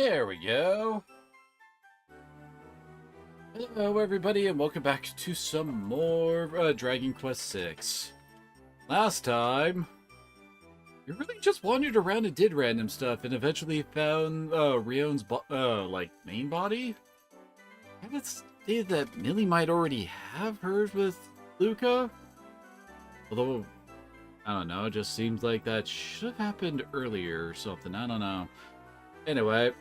There we go. Hello, everybody, and welcome back to some more Dragon Quest VI. Last time, we really just wandered around and did random stuff, and eventually found Rion's main body. I would say that Millie might already have hers with Luca, although I don't know. It just seems like that should have happened earlier or something. I don't know. Anyway.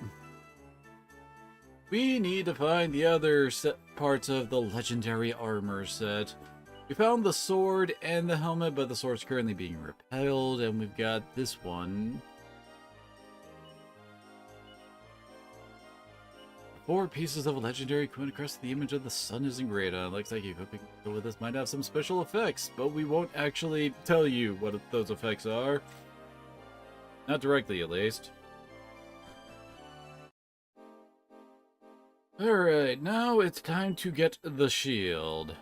We need to find the other parts of the legendary armor set. We found the sword and the helmet, but the sword's currently being repelled, and we've got this one. 4 pieces of a legendary coin across the image of the sun is engraved on. Looks like equipping with this might have some special effects, but we won't actually tell you what those effects are. Not directly, at least. Alright, now it's time to get the shield.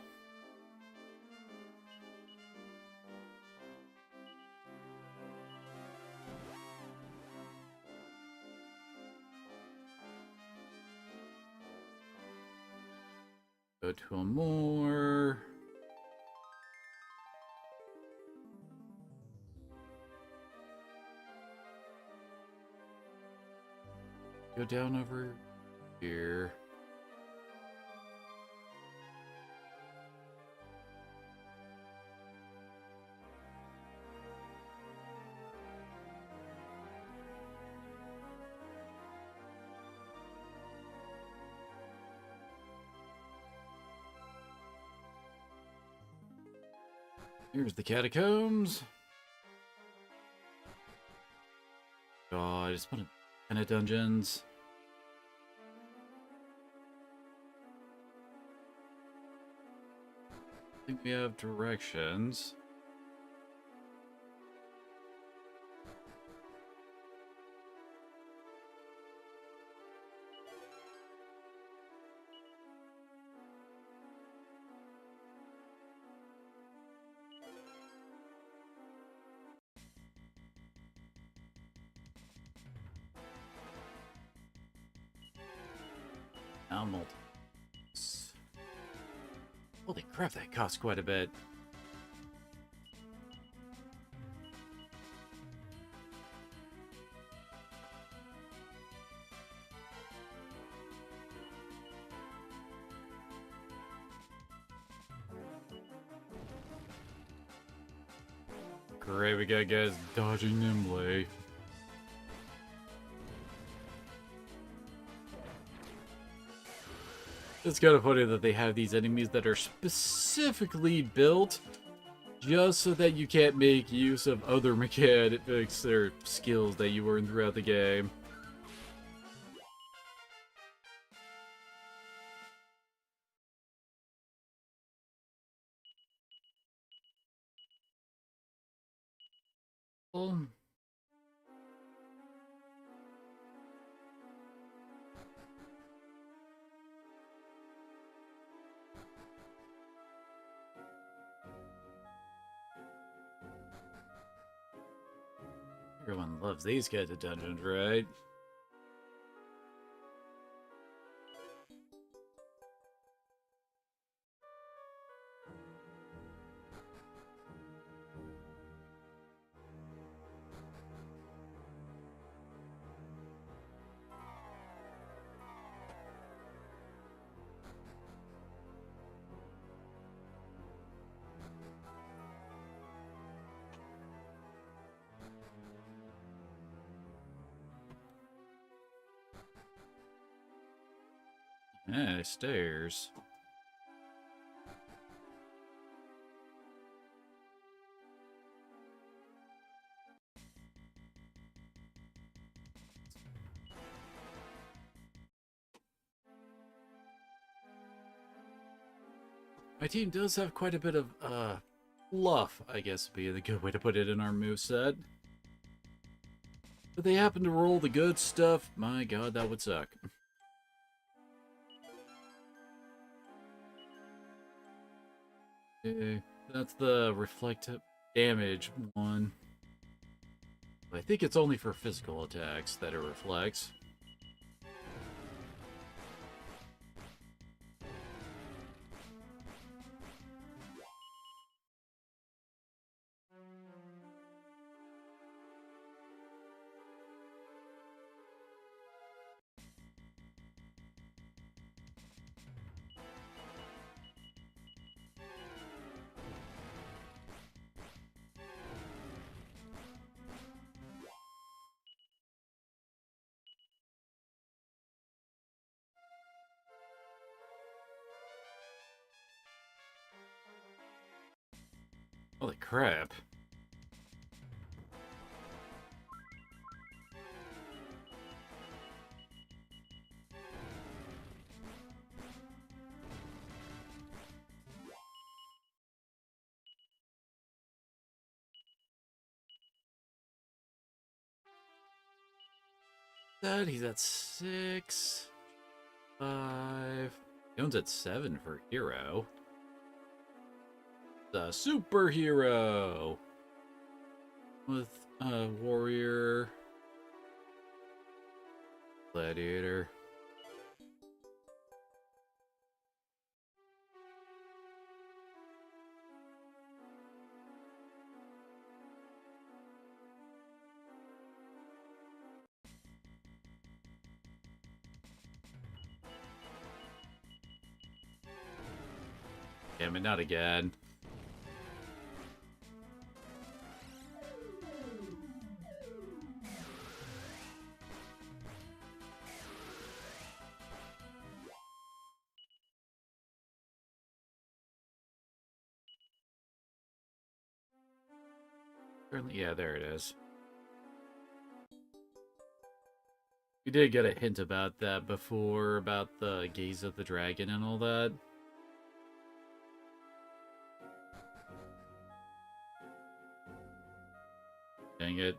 Go to a more. Go down over here. Here's the catacombs. God, I just want to kind of dungeons. I think we have directions. Holy crap, that costs quite a bit. Great, we got guys dodging nimbly. It's kind of funny that they have these enemies that are specifically built just so that you can't make use of other mechanics or skills that you learn throughout the game. Well, everyone loves these kinds of dungeons, right? Yeah, stairs. My team does have quite a bit of, fluff, I guess would be a good way to put it in our moveset. But they happen to roll the good stuff. My god, that would suck. Okay, that's the reflective damage one. I think it's only for physical attacks that it reflects. Holy crap. That he's at 6, 5. Yone's at 7 for hero. The superhero with warrior, gladiator. Damn it, not again. Yeah, there it is. We did get a hint about that before, about the gaze of the dragon and all that. Dang it.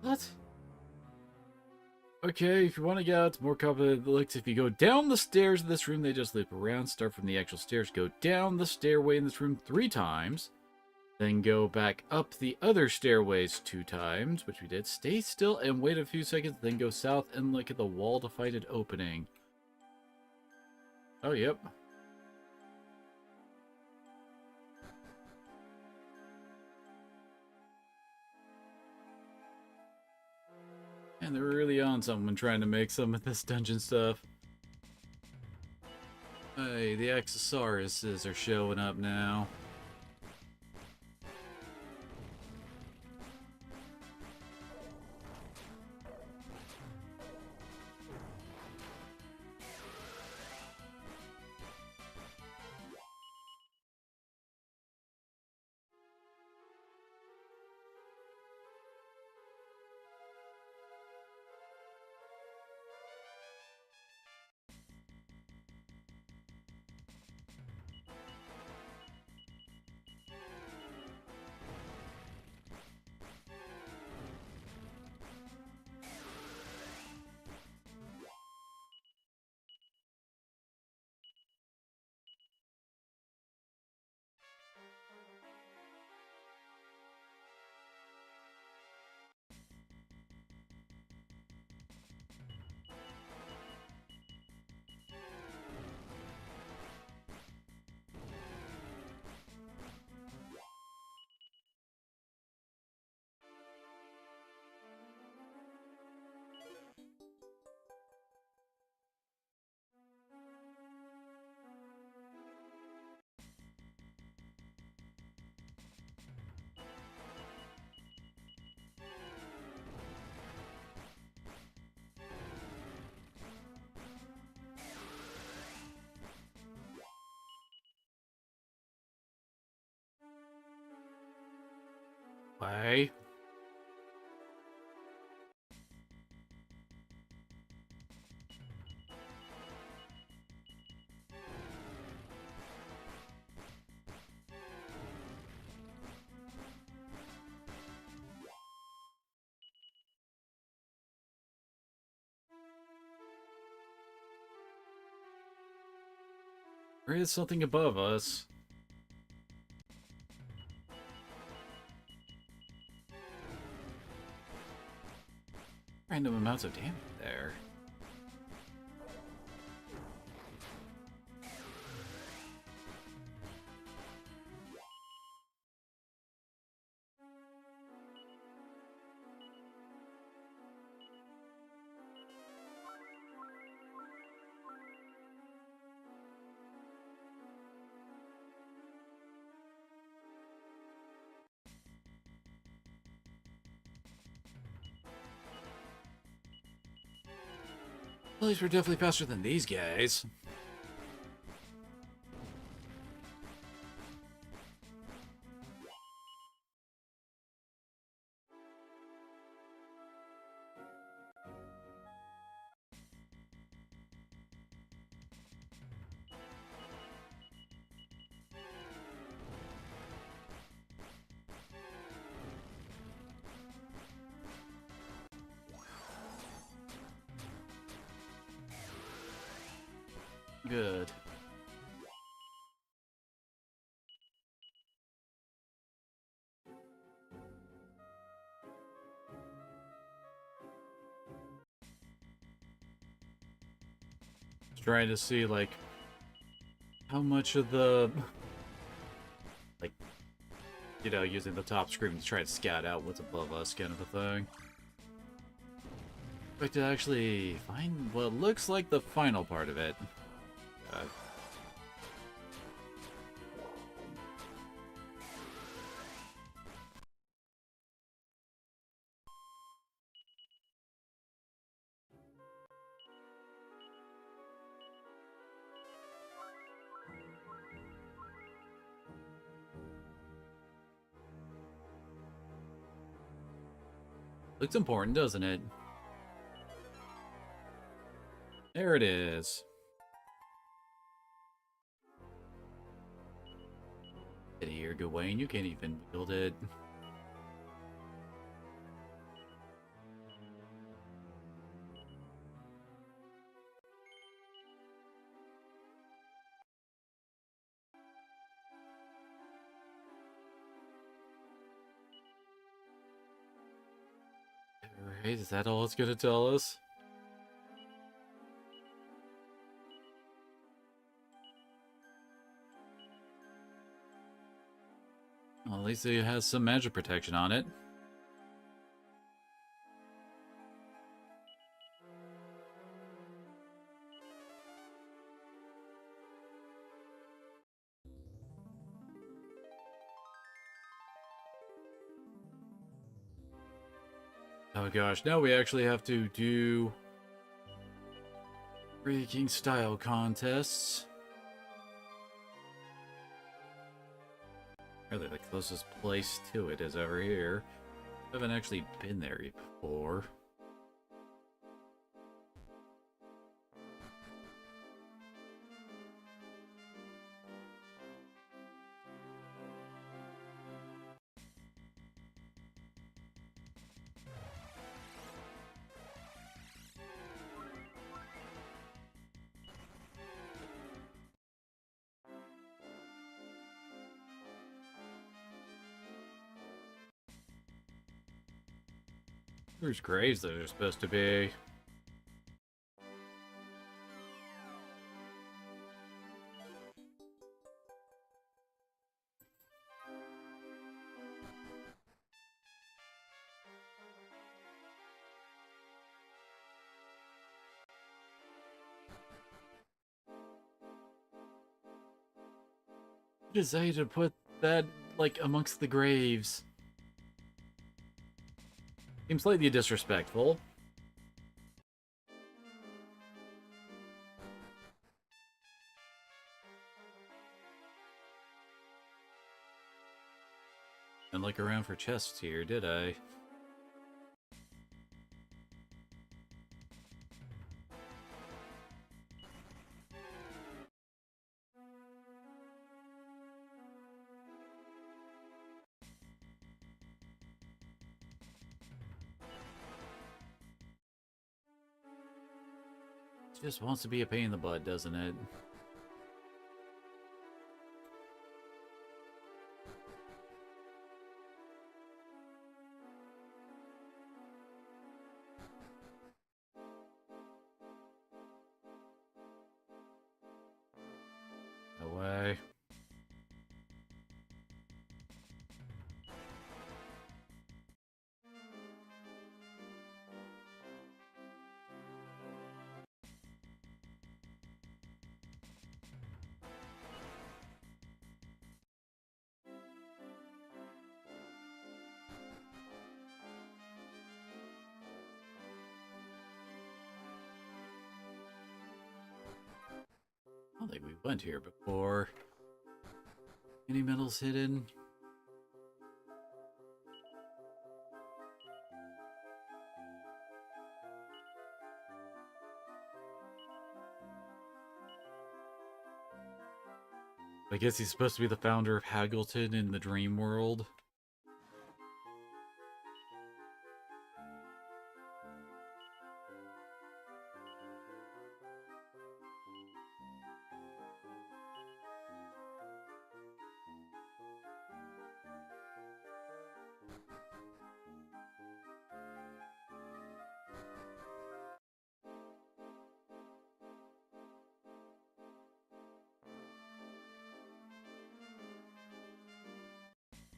What? Okay, if you want to get out to more complicated looks, if you go down the stairs of this room, they just loop around, start from the actual stairs, go down the stairway in this room 3 times, then go back up the other stairways 2 times, which we did, stay still and wait a few seconds, then go south and look at the wall to find an opening. Oh, yep. And they're really on something when trying to make some of this dungeon stuff. Hey, the Accessoriuses are showing up now. Why? There is something above us. Random amounts of damage there. At least we're definitely faster than these guys. Good. Trying to see, like, how much of the, like, you know, using the top screen to try and scout out what's above us kind of a thing. But to actually find what looks like the final part of it. Looks important, doesn't it? There it is. Get here, Gawain. You can't even build it. Alright, is that all it's gonna tell us? Well, at least it has some magic protection on it. Oh gosh, now we actually have to do freaking style contests. Really, the closest place to it is over here. I haven't actually been there before. There's graves that are supposed to be. I decided to put that, like, amongst the graves. Seems slightly disrespectful. Didn't look around for chests here, did I? Just wants to be a pain in the butt, doesn't it? No way. don't think we went here before. Any medals hidden? I guess he's supposed to be the founder of Haggleton in the dream world.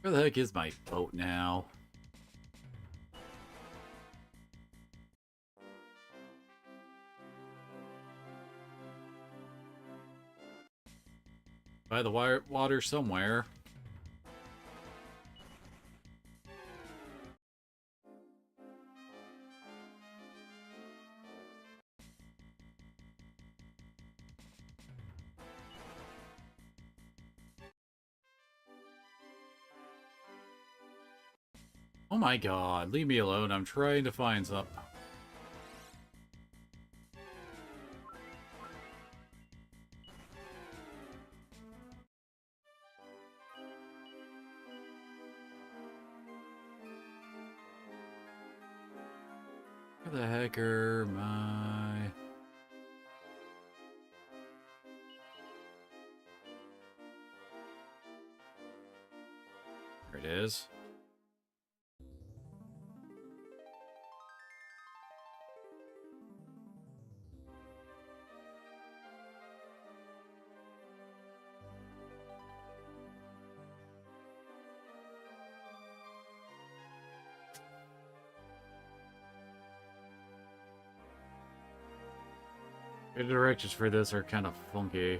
Where the heck is my boat now? By the water somewhere. Oh my god, leave me alone. I'm trying to find something. Where the heck are my... There it is. The directions for this are kind of funky.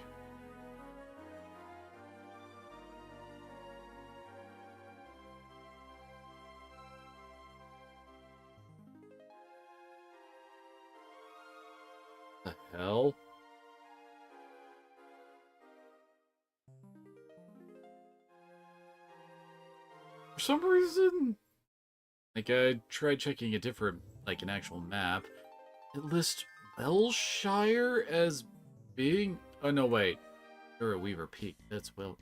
The hell? For some reason, like, I tried checking a different, like, an actual map. It lists Welshire as being... Oh, no, wait. You're at Weaver Peak. That's well...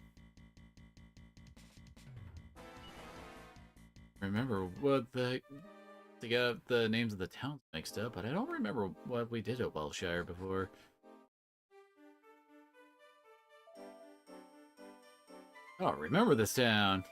Remember what the... They got the names of the towns mixed up, but I don't remember what we did at Welshire before. Oh, remember this town.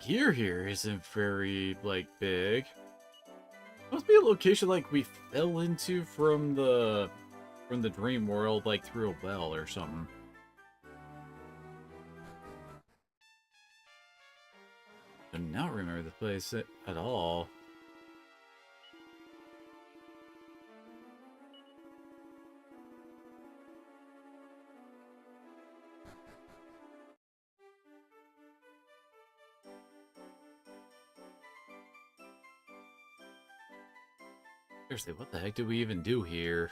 Gear here isn't very, like, big. Must be a location like we fell into from the dream world, like through a well or something. I do not remember the place at all. Seriously, what the heck did we even do here?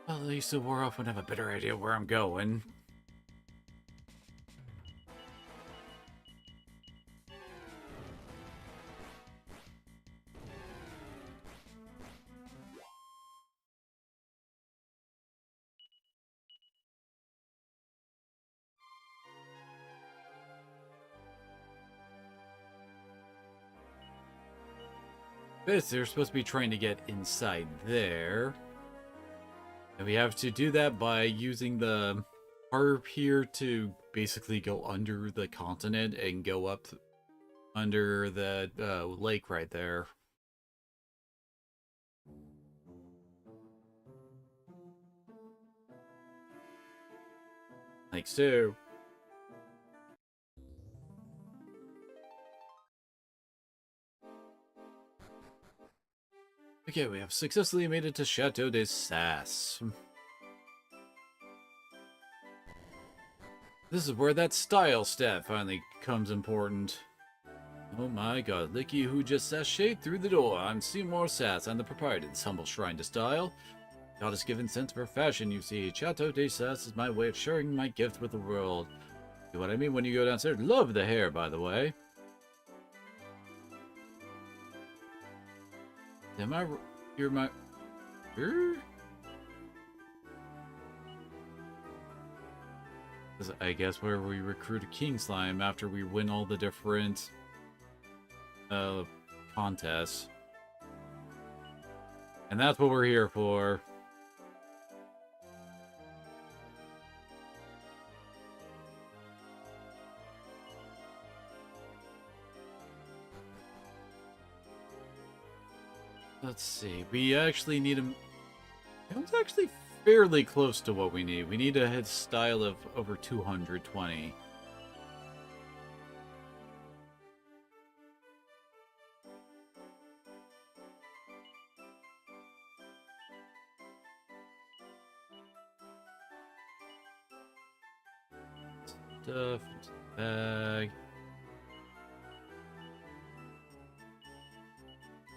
Well, at least the war off would have a better idea where I'm going. This, they're supposed to be trying to get inside there. And we have to do that by using the harp here to basically go under the continent and go up under the lake right there. Like so. Okay, we have successfully made it to Chateau de Sasse. This is where that style stat finally becomes important. Oh my god, looky who just sashayed through the door. I'm Seymour Sasse. I'm the proprietor of this humble shrine to style. God has given sense for fashion, you see. Chateau de Sasse is my way of sharing my gift with the world. See what I mean when you go downstairs? Love the hair, by the way. Am I... You're my... I guess where we recruit a King Slime after we win all the different... contests. And that's what we're here for. Let's see. We actually need a... It's actually fairly close to what we need. We need a head style of over 220. Stuff into the bag.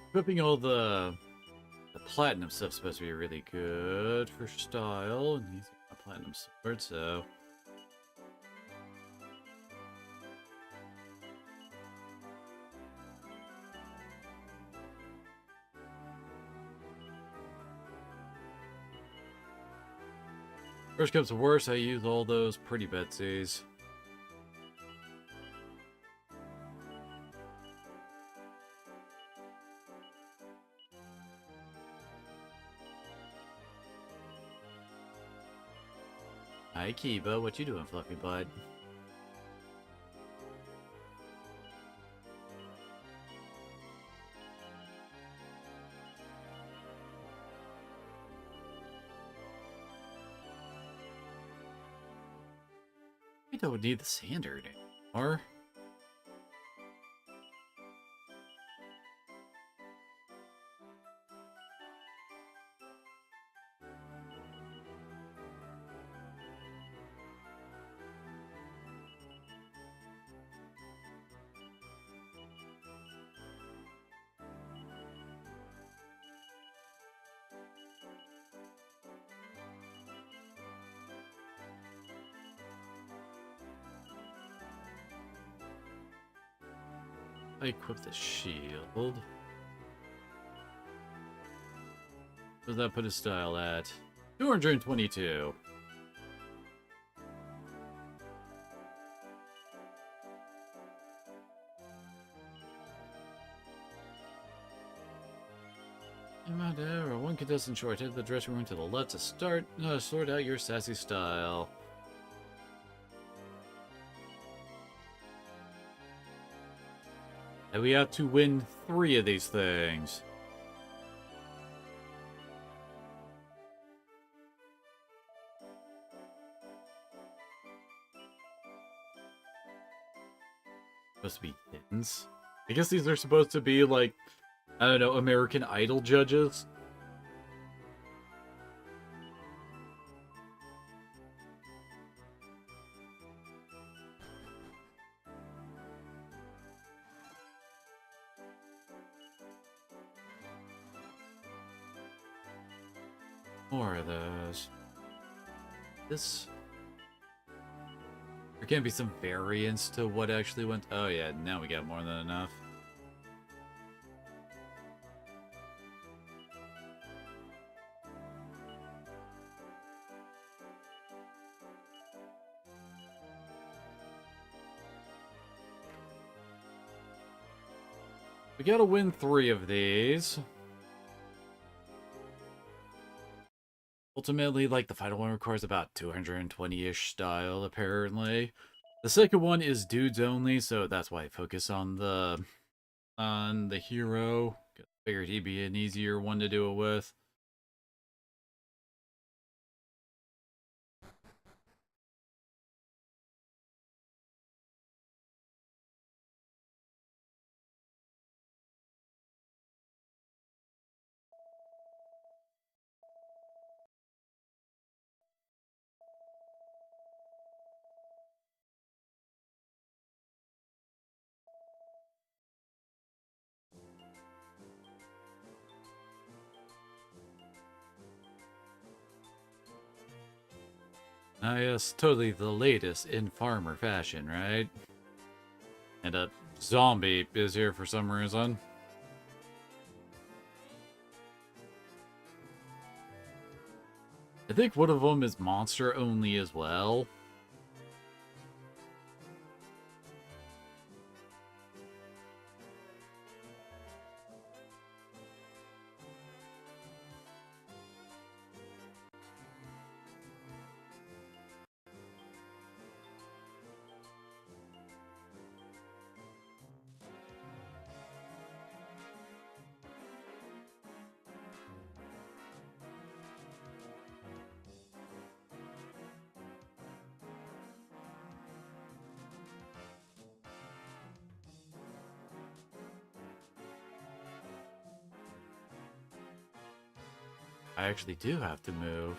Equipping all the platinum stuff's supposed to be really good for style, and he's a platinum sword, so worst comes to worst, I use all those pretty Betsies. Hi, Kiba. What you doing, Fluffy Bud? We don't need the standard anymore. I equip the shield. What does that put his style at? 222. One contestant short. Head to the dressing room to the left to start. Sort out your sassy style. And we have to win 3 of these things. Supposed to be kittens. I guess these are supposed to be like, I don't know, American Idol judges. More of those. This... There can't be some variance to what actually went... Oh yeah, now we got more than enough. We gotta win 3 of these. Ultimately, like, the final one requires about 220-ish style, apparently. The second one is dudes only, so that's why I focus on the hero. Figured he'd be an easier one to do it with. Ah, yes, totally the latest in farmer fashion, right? And a zombie is here for some reason. I think one of them is monster only as well. I actually do have to move.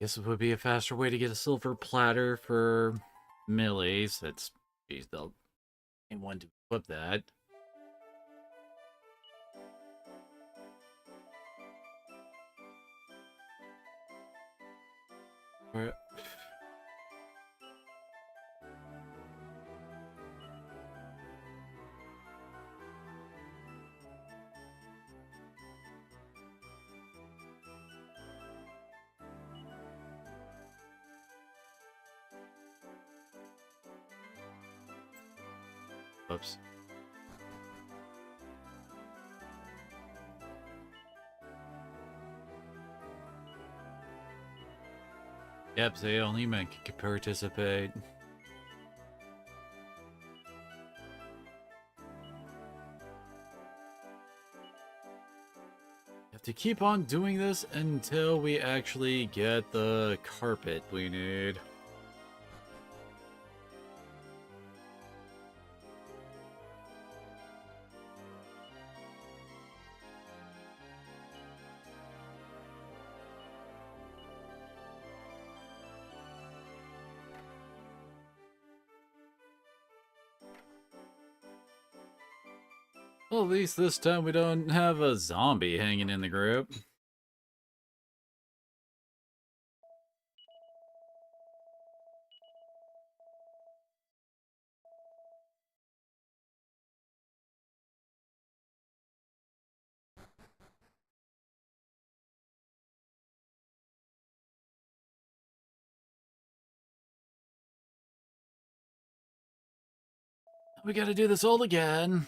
Guess it would be a faster way to get a silver platter for Millies. That's, geez, they'll anyone to flip that. Where- Oops. Yep, so only men can participate. Have to keep on doing this until we actually get the carpet we need. Well, at least this time we don't have a zombie hanging in the group. We gotta do this all again.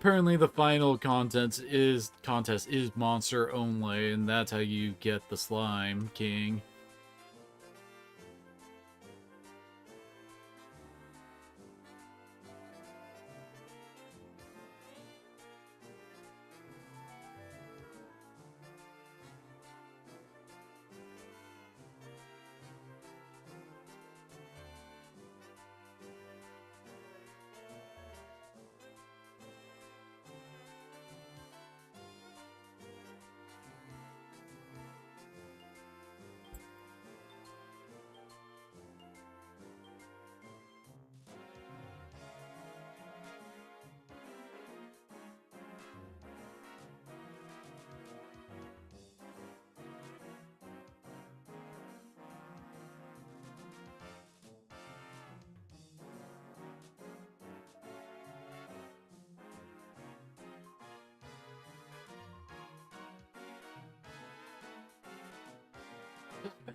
Apparently the final contest is monster only, and that's how you get the Slime King.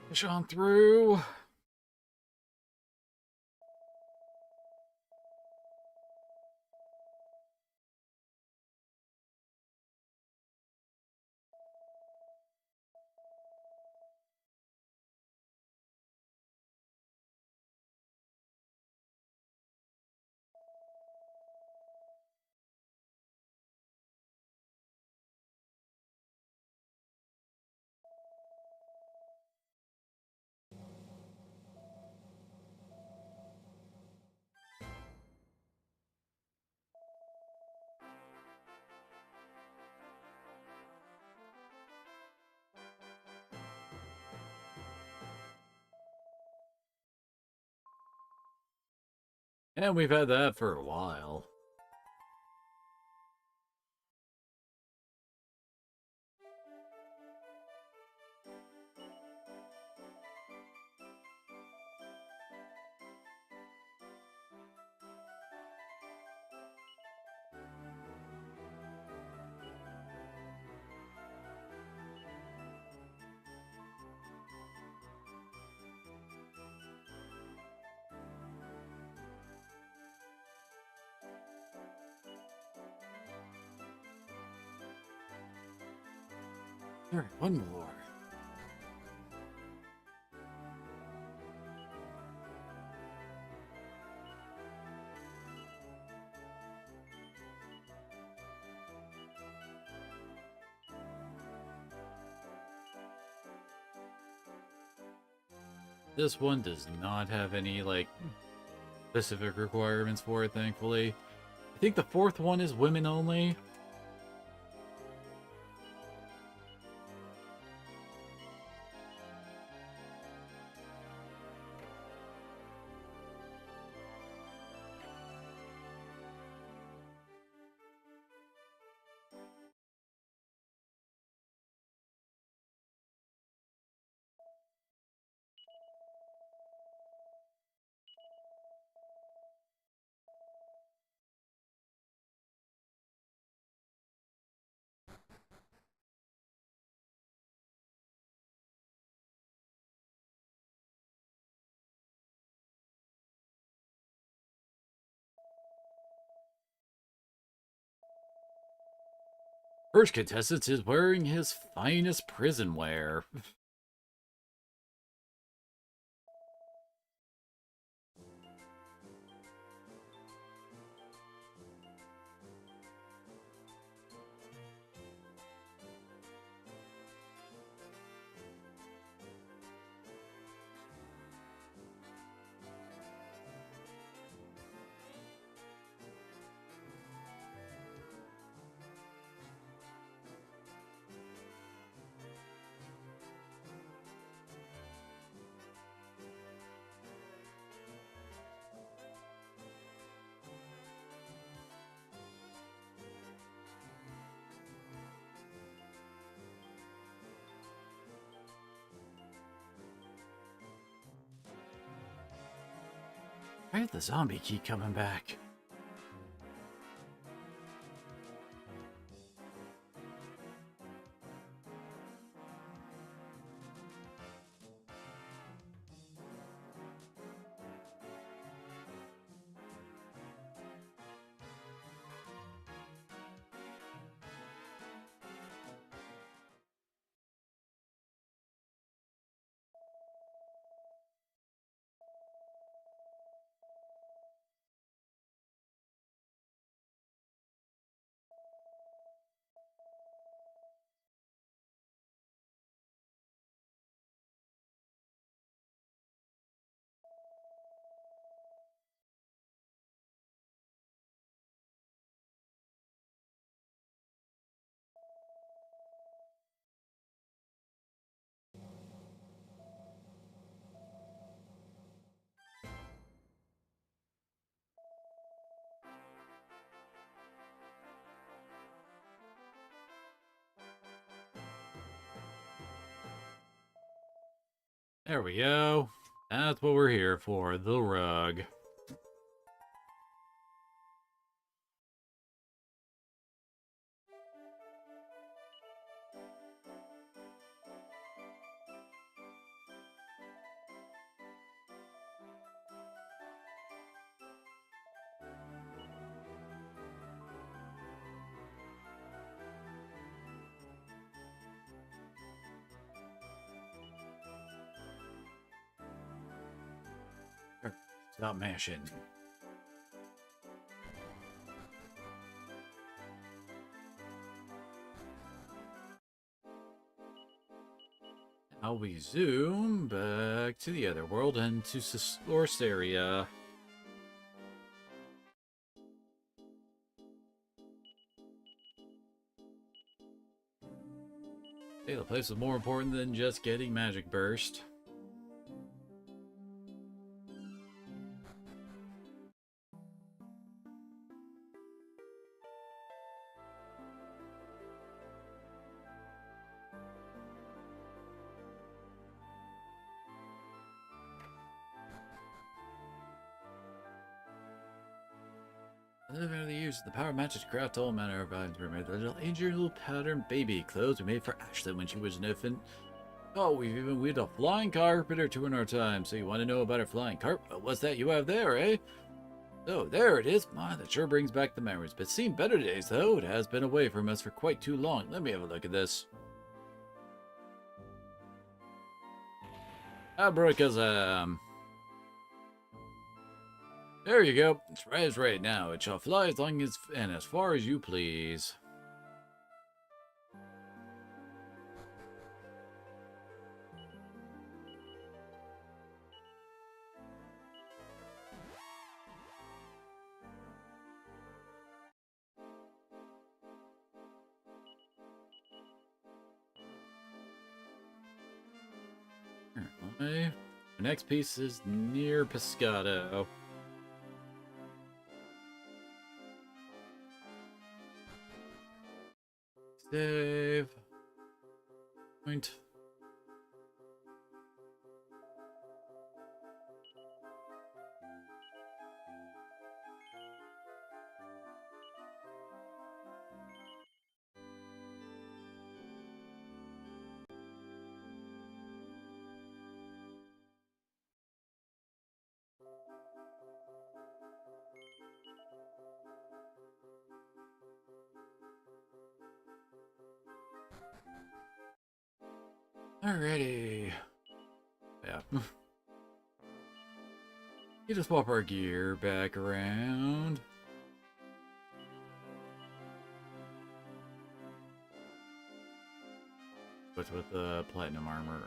Push on through. And we've had that for a while. Alright, one more. This one does not have any, like, specific requirements for it, thankfully. I think the fourth one is women only. First contestant is wearing his finest prison wear. Why did the zombie keep coming back? There we go. That's what we're here for, the rug. Stop mashing. Now we zoom back to the other world and to Sorceria. Hey, the place is more important than just getting magic burst. Over the years, the power matches to craft all manner of items. We made the little angel pattern baby clothes we made for Ashlyn when she was an infant. Oh, we've even weaved a flying carpet or two in our time. So you want to know about our flying carpet? What's that you have there, eh? Oh, there it is. My, that sure brings back the memories. But seen better days, though. It has been away from us for quite too long. Let me have a look at this. Abracazam. There you go. It's right now. It shall fly as long as and as far as you please. Okay. The next piece is near Pescado. Save. Point. Alrighty. Yeah. You just swap our gear back around. What's with the platinum armor?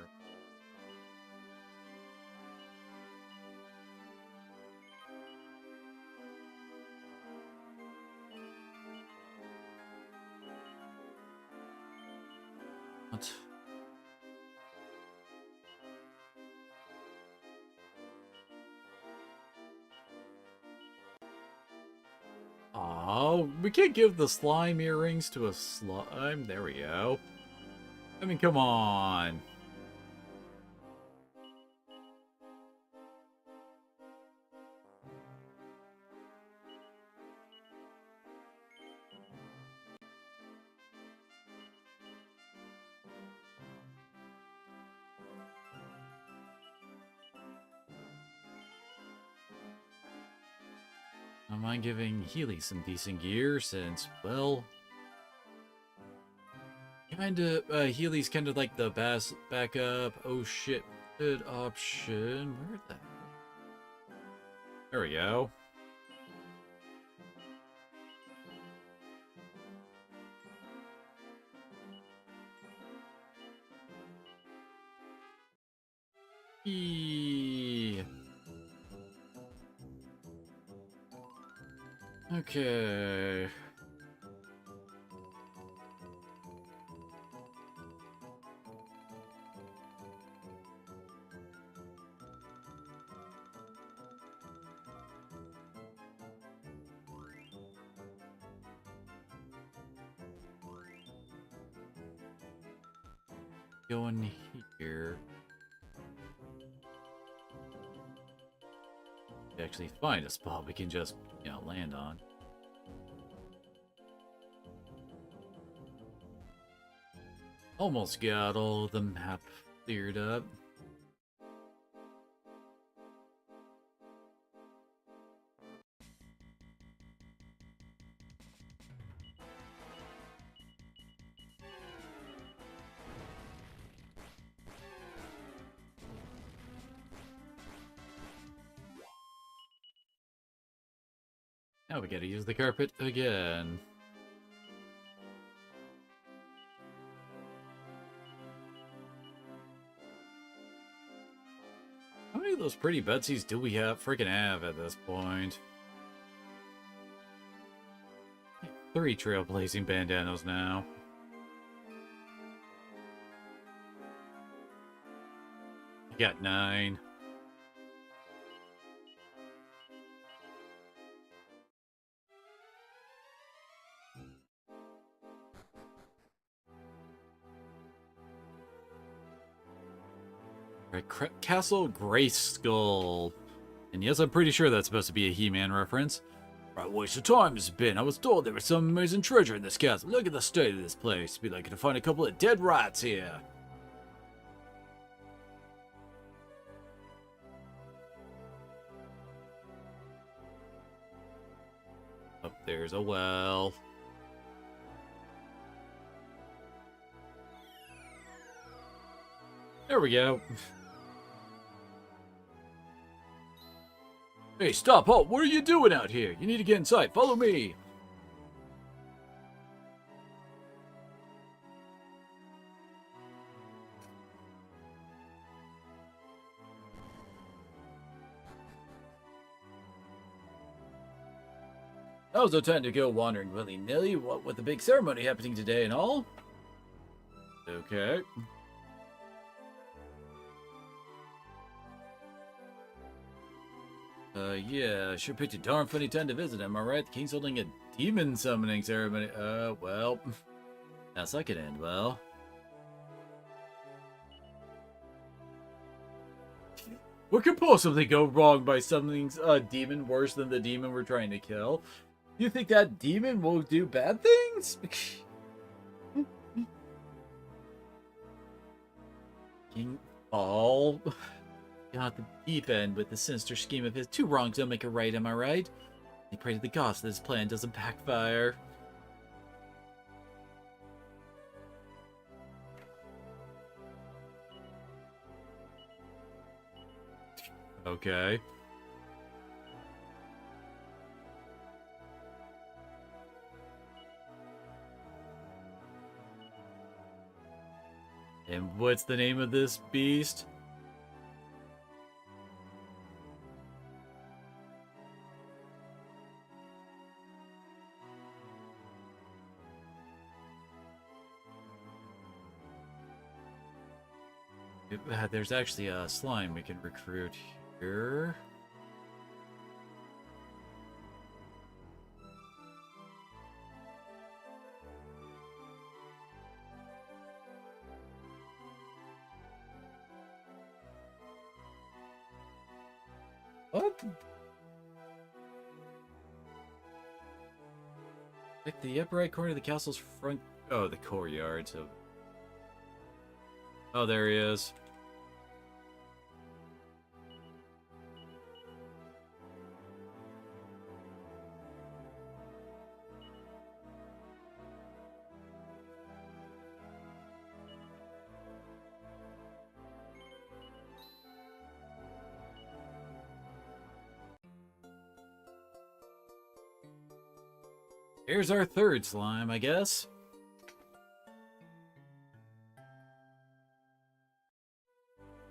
What? Oh, we can't give the slime earrings to a slime. There we go. I mean, come on. I don't mind giving Healy some decent gear since, well, Healy's kind of like the backup. Oh shit, good option. Where the? There we go. Eee. Okay. Going here. Actually find a spot we can just, you know, land on. Almost got all the map cleared up. Now we gotta use the carpet again. How many of those pretty Betsies do we freaking have at this point? 3 trailblazing bandanas now. I got 9. Castle Grayskull. And yes, I'm pretty sure that's supposed to be a He-Man reference. Right waste of time it's been. I was told there was some amazing treasure in this castle. Look at the state of this place. Be lucky to find a couple of dead rats here. Up there's a well. There we go. Hey, stop! Halt! What are you doing out here? You need to get inside. Follow me! Now's no time to go wandering willy-nilly. What with the big ceremony happening today and all? Okay. Yeah, sure picked a darn funny time to visit, am I right? The king's holding a demon summoning ceremony. Well, that's not gonna end well. What could possibly go wrong by summoning a demon worse than the demon we're trying to kill? You think that demon will do bad things? King Fall got the deep end with the sinister scheme of his. 2 wrongs don't make a right, am I right? They pray to the gods that his plan doesn't backfire. Okay. And what's the name of this beast? There's actually a slime we can recruit here. What? Like the upper right corner of the castle's front. Oh, the courtyard. So. Oh, there he is. Here's our 3rd slime, I guess.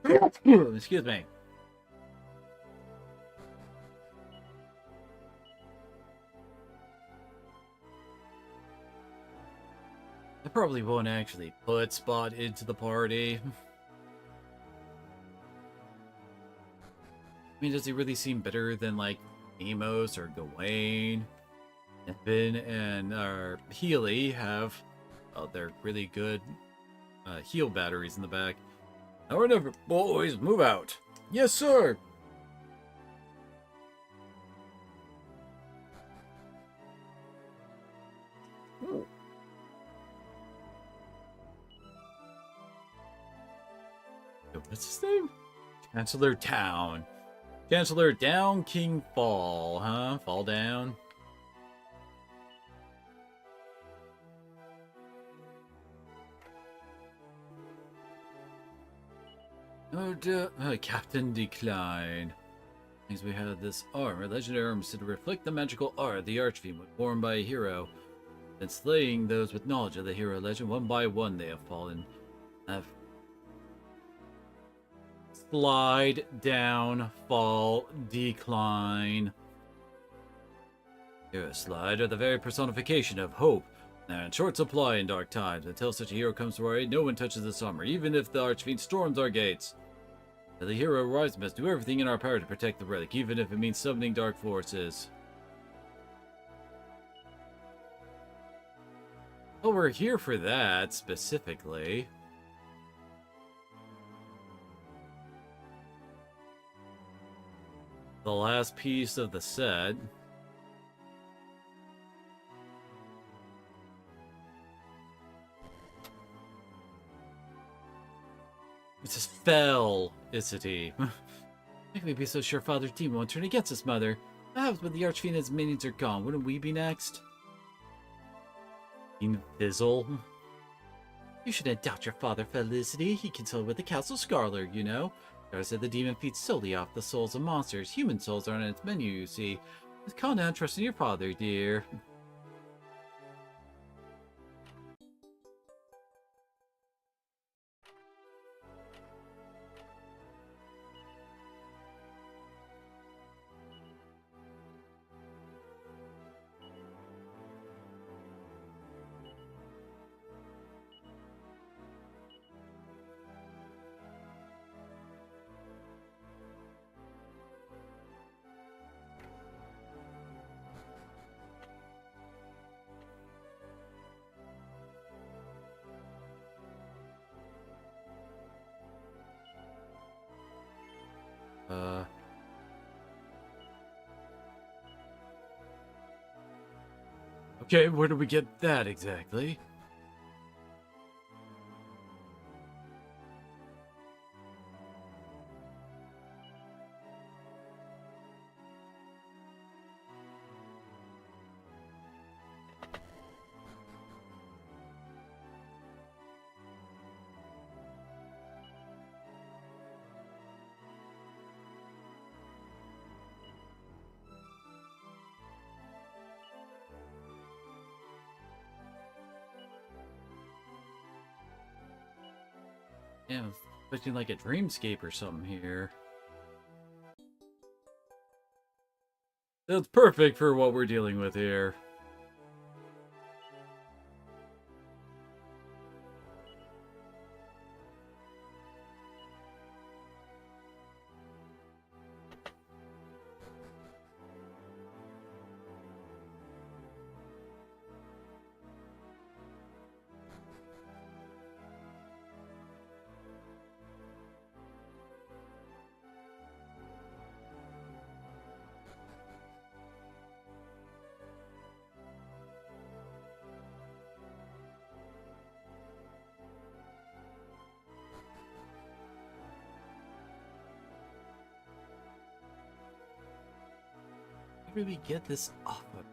Excuse me. I probably won't actually put Spot into the party. I mean, does he really seem better than, like, Amos or Gawain? Ben and Healy have they're really good heal batteries in the back. Now remember, boys, move out. Yes, sir. what's his name? Chancellor Town. Chancellor Down, King Fall, huh? Fall down. Captain Decline. Things we had this armor, legendary armor, to reflect the magical aura of the Archfiend when worn by a hero. Then slaying those with knowledge of the hero legend, one by one they have fallen. Slide, down, fall, decline. Hero slide are the very personification of hope. They're in short supply in dark times. Until such a hero comes to our aid, no one touches this armor, even if the Archfiend storms our gates. The hero arrives must do everything in our power to protect the relic, even if it means summoning dark forces. Well, we're here for that, specifically. The last piece of the set. It's a spell, Isity. How can we be so sure Father Demon won't turn against us, Mother? What happens when the Archfiend and his minions are gone? Wouldn't we be next? Fizzle. You shouldn't doubt your father, Felicity. He consulted with the Castle Scarlet, you know. I said the demon feeds solely off the souls of monsters. Human souls aren't on its menu, you see. Just calm down, trust in your father, dear. Okay, where do we get that exactly? Yeah, I'm expecting like a dreamscape or something here. That's perfect for what we're dealing with here. Where do we get this off of?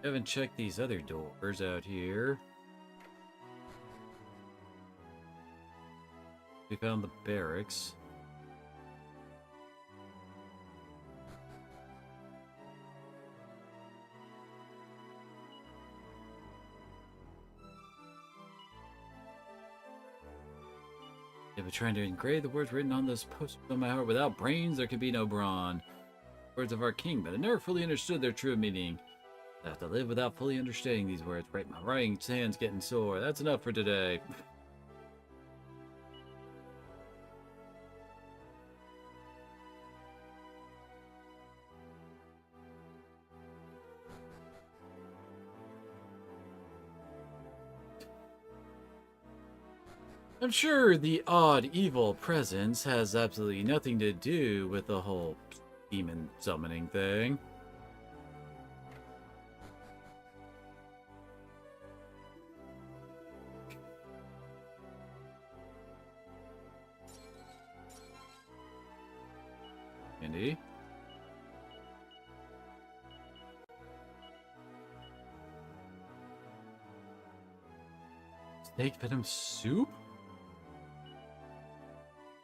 I haven't checked these other doors out here. We found the barracks. They've been trying to engrave the words written on those posters on my heart. Without brains, there can be no brawn. Words of our king, but I never fully understood their true meaning. I have to live without fully understanding these words. Right, my writing hand's getting sore. That's enough for today. I'm sure the odd evil presence has absolutely nothing to do with the whole demon summoning thing. handy. Snake venom soup?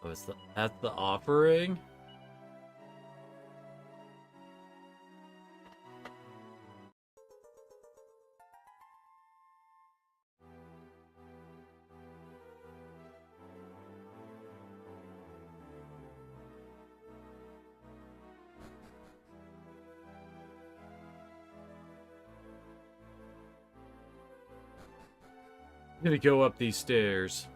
Oh, that's the offering? I'm gonna go up these stairs.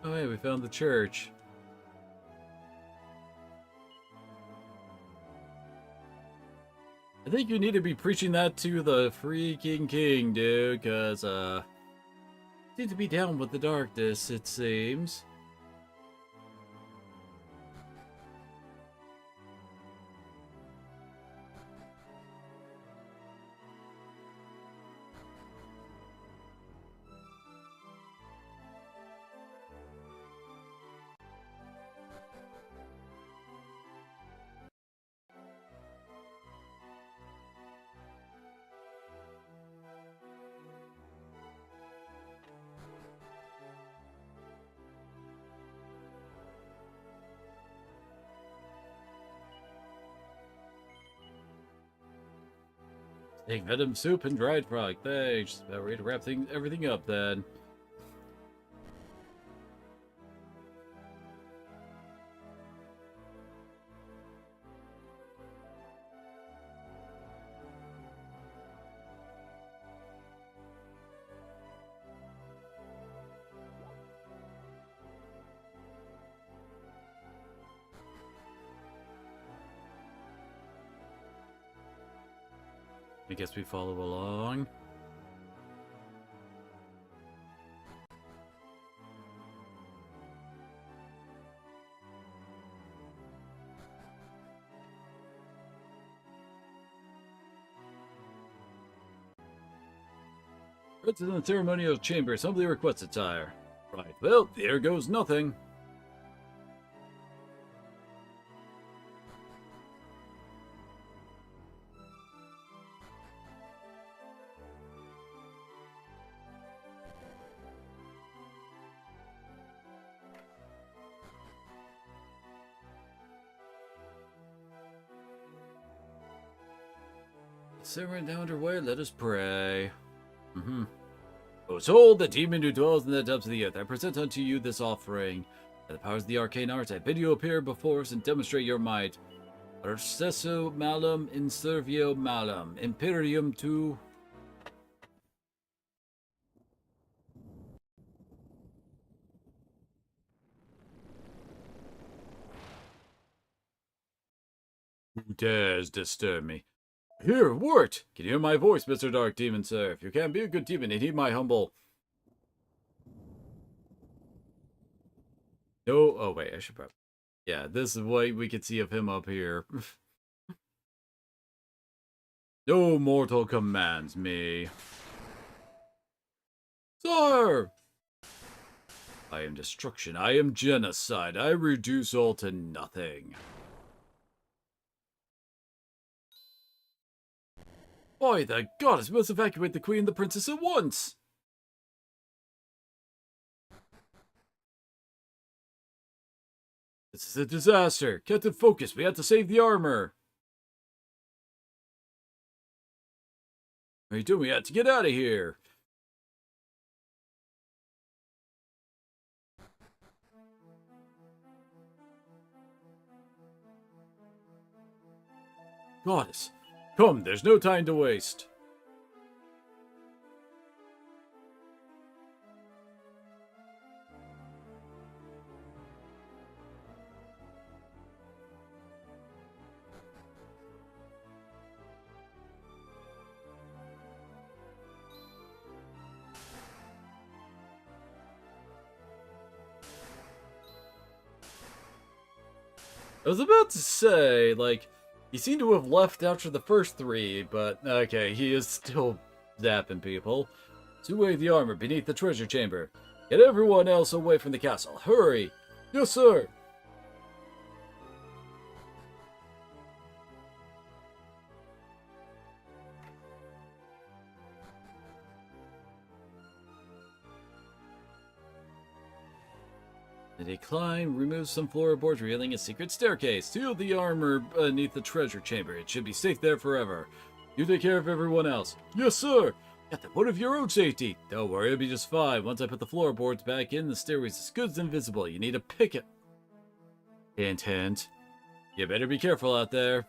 Oh, hey, we found the church. I think you need to be preaching that to the freaking king, dude, because, seem to be down with the darkness, it seems. Take venom soup and dried frog. Thanks. About ready to wrap everything up then. I guess we follow along. It's in the ceremonial chamber. Somebody requests attire. Right, well, there goes nothing. Ceremony now underway, let us pray. O soul, the demon who dwells in the depths of the earth, I present unto you this offering. By the powers of the arcane arts, I bid you appear before us and demonstrate your might. Arcesso malum in servio malum, imperium tu... Who dares disturb me? Here, Wart! Can you hear my voice, Mr. Dark Demon, sir? If you can, be a good demon and heed my humble... No, oh wait, I should probably... Yeah, this is what we can see of him up here. No mortal commands me. Sir! I am destruction, I am genocide, I reduce all to nothing. By the goddess, we must evacuate the queen and the princess at once! This is a disaster! Captain, focus, we have to save the armor! What are you doing? We have to get out of here! Goddess, come, there's no time to waste. I was about to say, like, he seemed to have left after the first 3, but okay, he is still zapping people. Two-way the armor beneath the treasure chamber. Get everyone else away from the castle. Hurry! Yes, sir! The decline removes some floorboards, revealing a secret staircase. Seal the armor beneath the treasure chamber. It should be safe there forever. You take care of everyone else. Yes, sir! At the point of your own safety. Don't worry, it'll be just fine. Once I put the floorboards back in, the stairway's as good as invisible. You need to pick it. Hint, hint. You better be careful out there.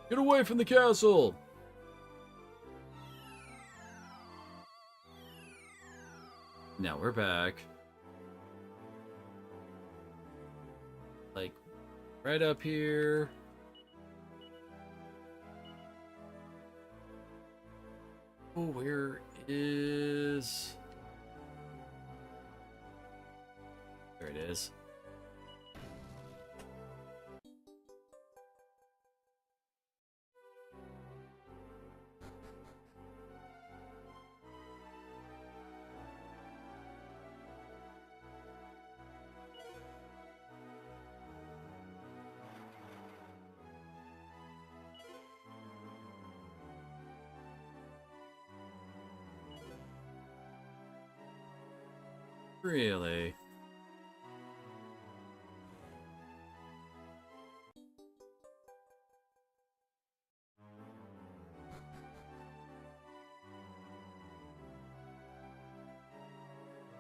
Get away from the castle! Now we're back. Like, right up here. Oh, where is... There it is. Really?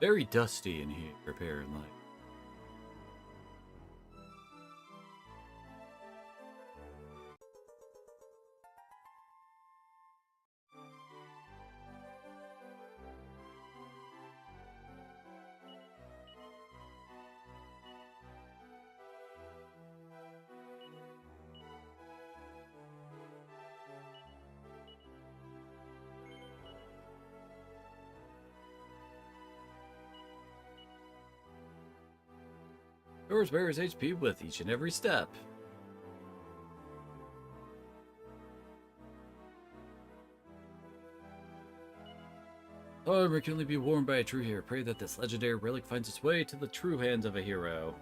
Very dusty in here, apparently. Doors bears HP with each and every step. Armor can only be worn by a true hero. Pray that this legendary relic finds its way to the true hands of a hero.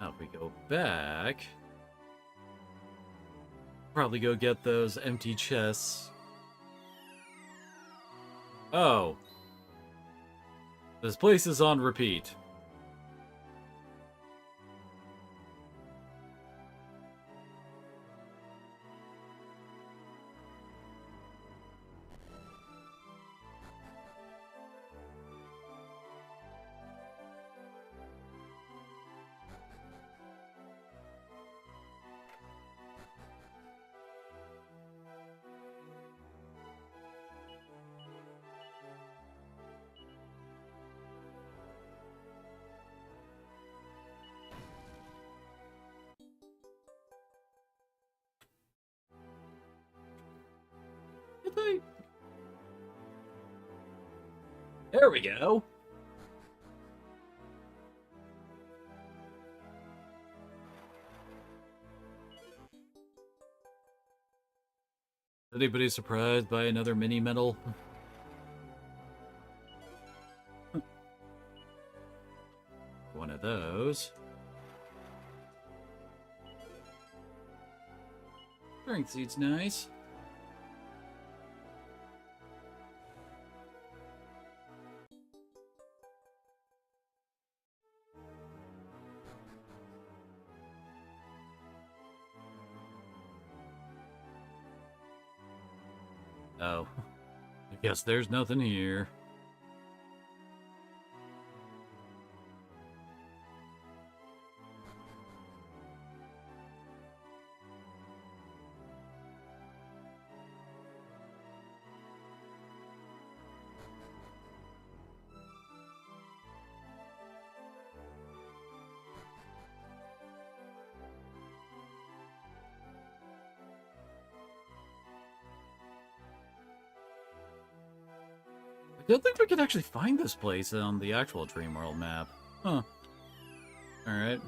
Now if we go back, probably go get those empty chests. Oh. This place is on repeat. There we go. Anybody surprised by another mini medal? One of those. Strength seed's nice. Oh, I guess there's nothing here. Don't think we could actually find this place on the actual Dream World map. Huh. Alright.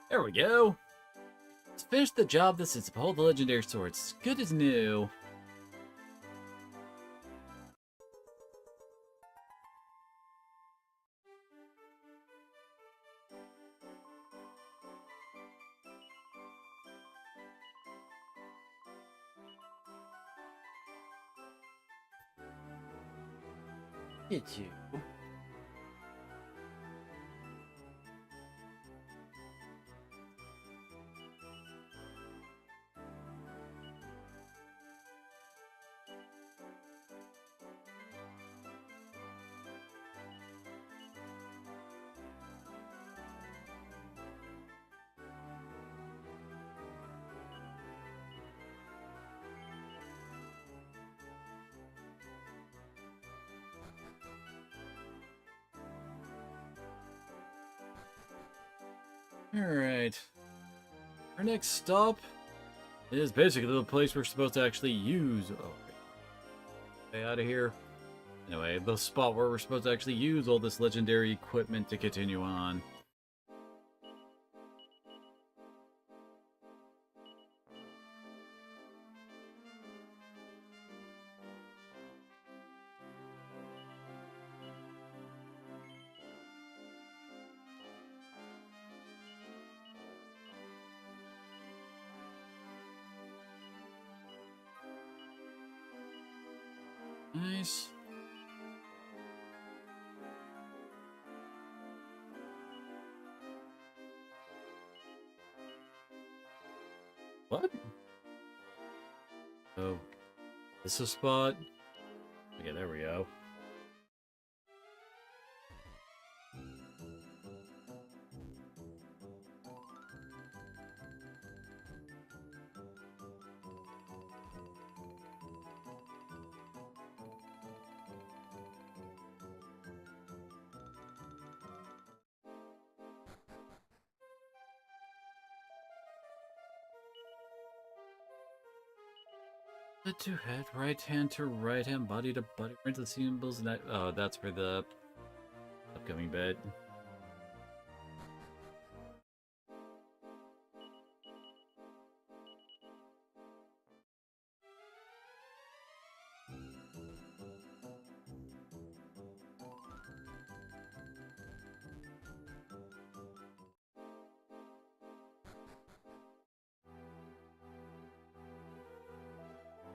There we go. Let's finish the job that since uphold the legendary sword. It's good as new. Get you. Alright. Our next stop is basically the place we're supposed to actually use. Oh, stay out of here. Anyway, the spot where we're supposed to actually use all this legendary equipment to continue on. Nice. What? Oh, this is a spot. Okay, there we go. Head to head, right hand to right hand, body to body, print the symbols. And oh, that's for the upcoming bit.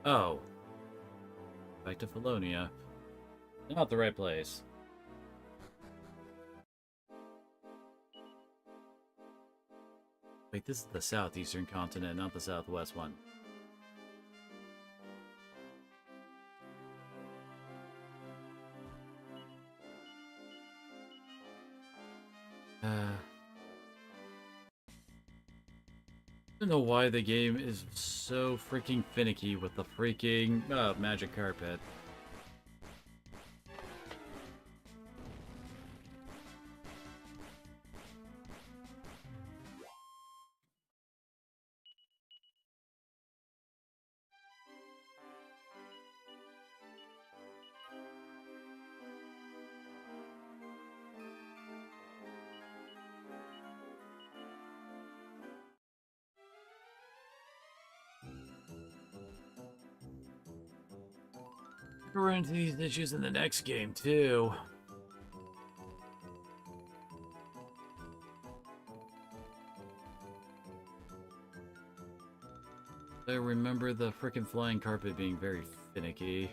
Oh. Back to Felonia. Not the right place. Wait, this is the southeastern continent, not the southwest one. I don't know why the game is so freaking finicky with the freaking magic carpet. We'll run into these issues in the next game, too. I remember the frickin' flying carpet being very finicky.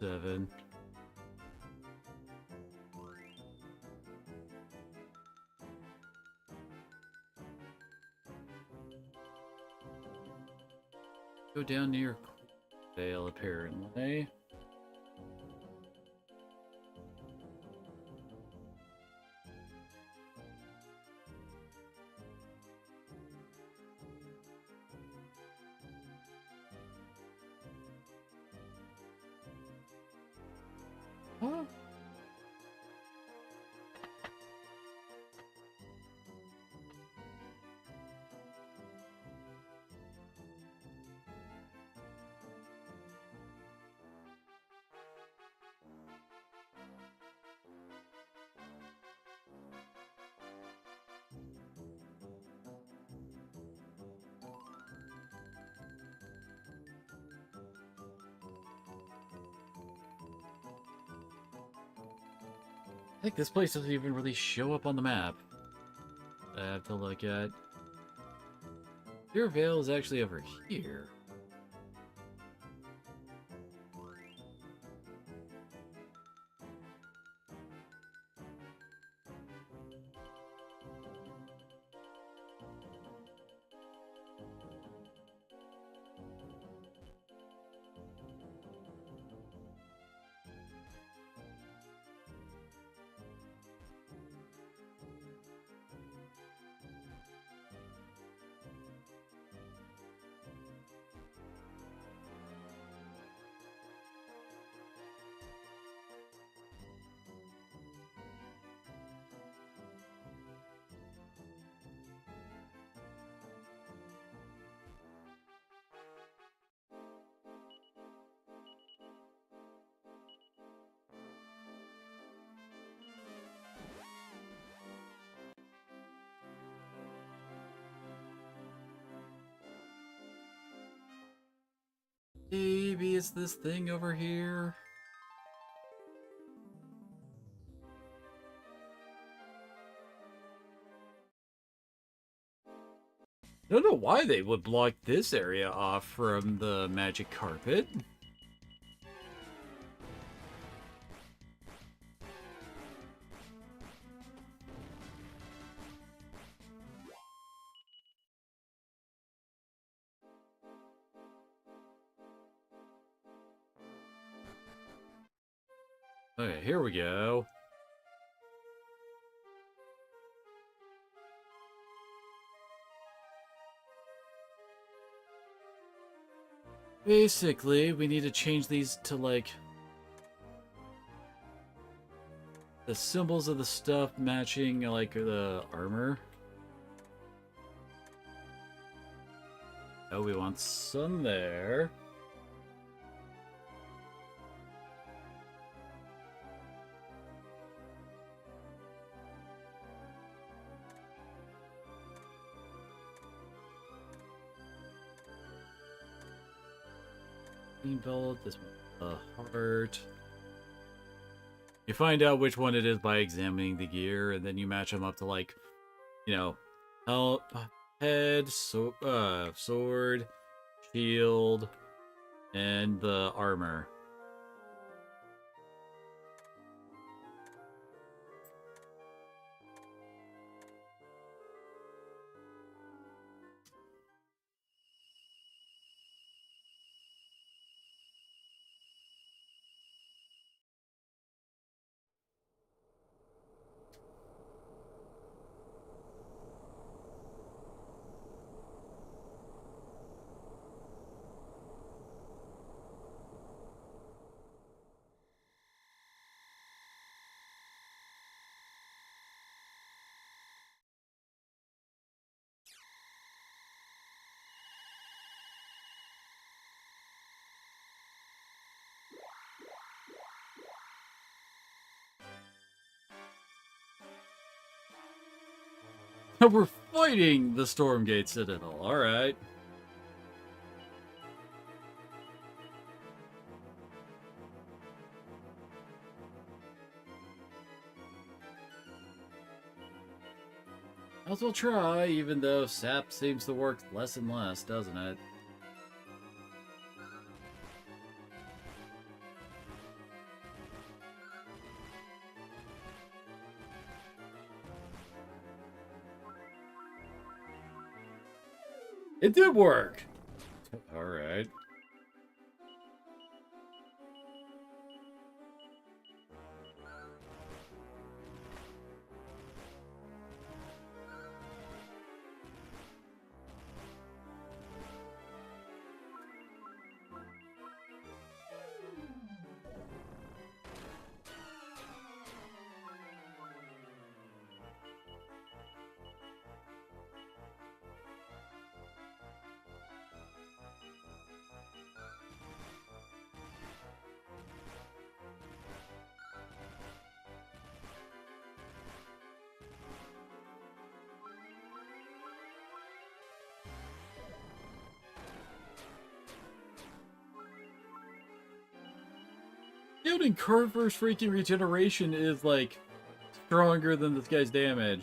7. Go down near Vale, apparently. Huh? I think this place doesn't even really show up on the map. I have to look at. Your Vale is actually over here. Maybe it's this thing over here. I don't know why they would block this area off from the magic carpet. Okay, here we go. Basically, we need to change these to, like, the symbols of the stuff matching, like, the armor. Oh, we want sun there. Belt, this one, heart. You find out which one it is by examining the gear, and then you match them up to, like, you know, head, sword, shield, and the armor. We're fighting the Stormgate Citadel, alright. Might as well try, even though sap seems to work less and less, doesn't it? It did work! Alright. out in Carver's freaking regeneration is, like, stronger than this guy's damage.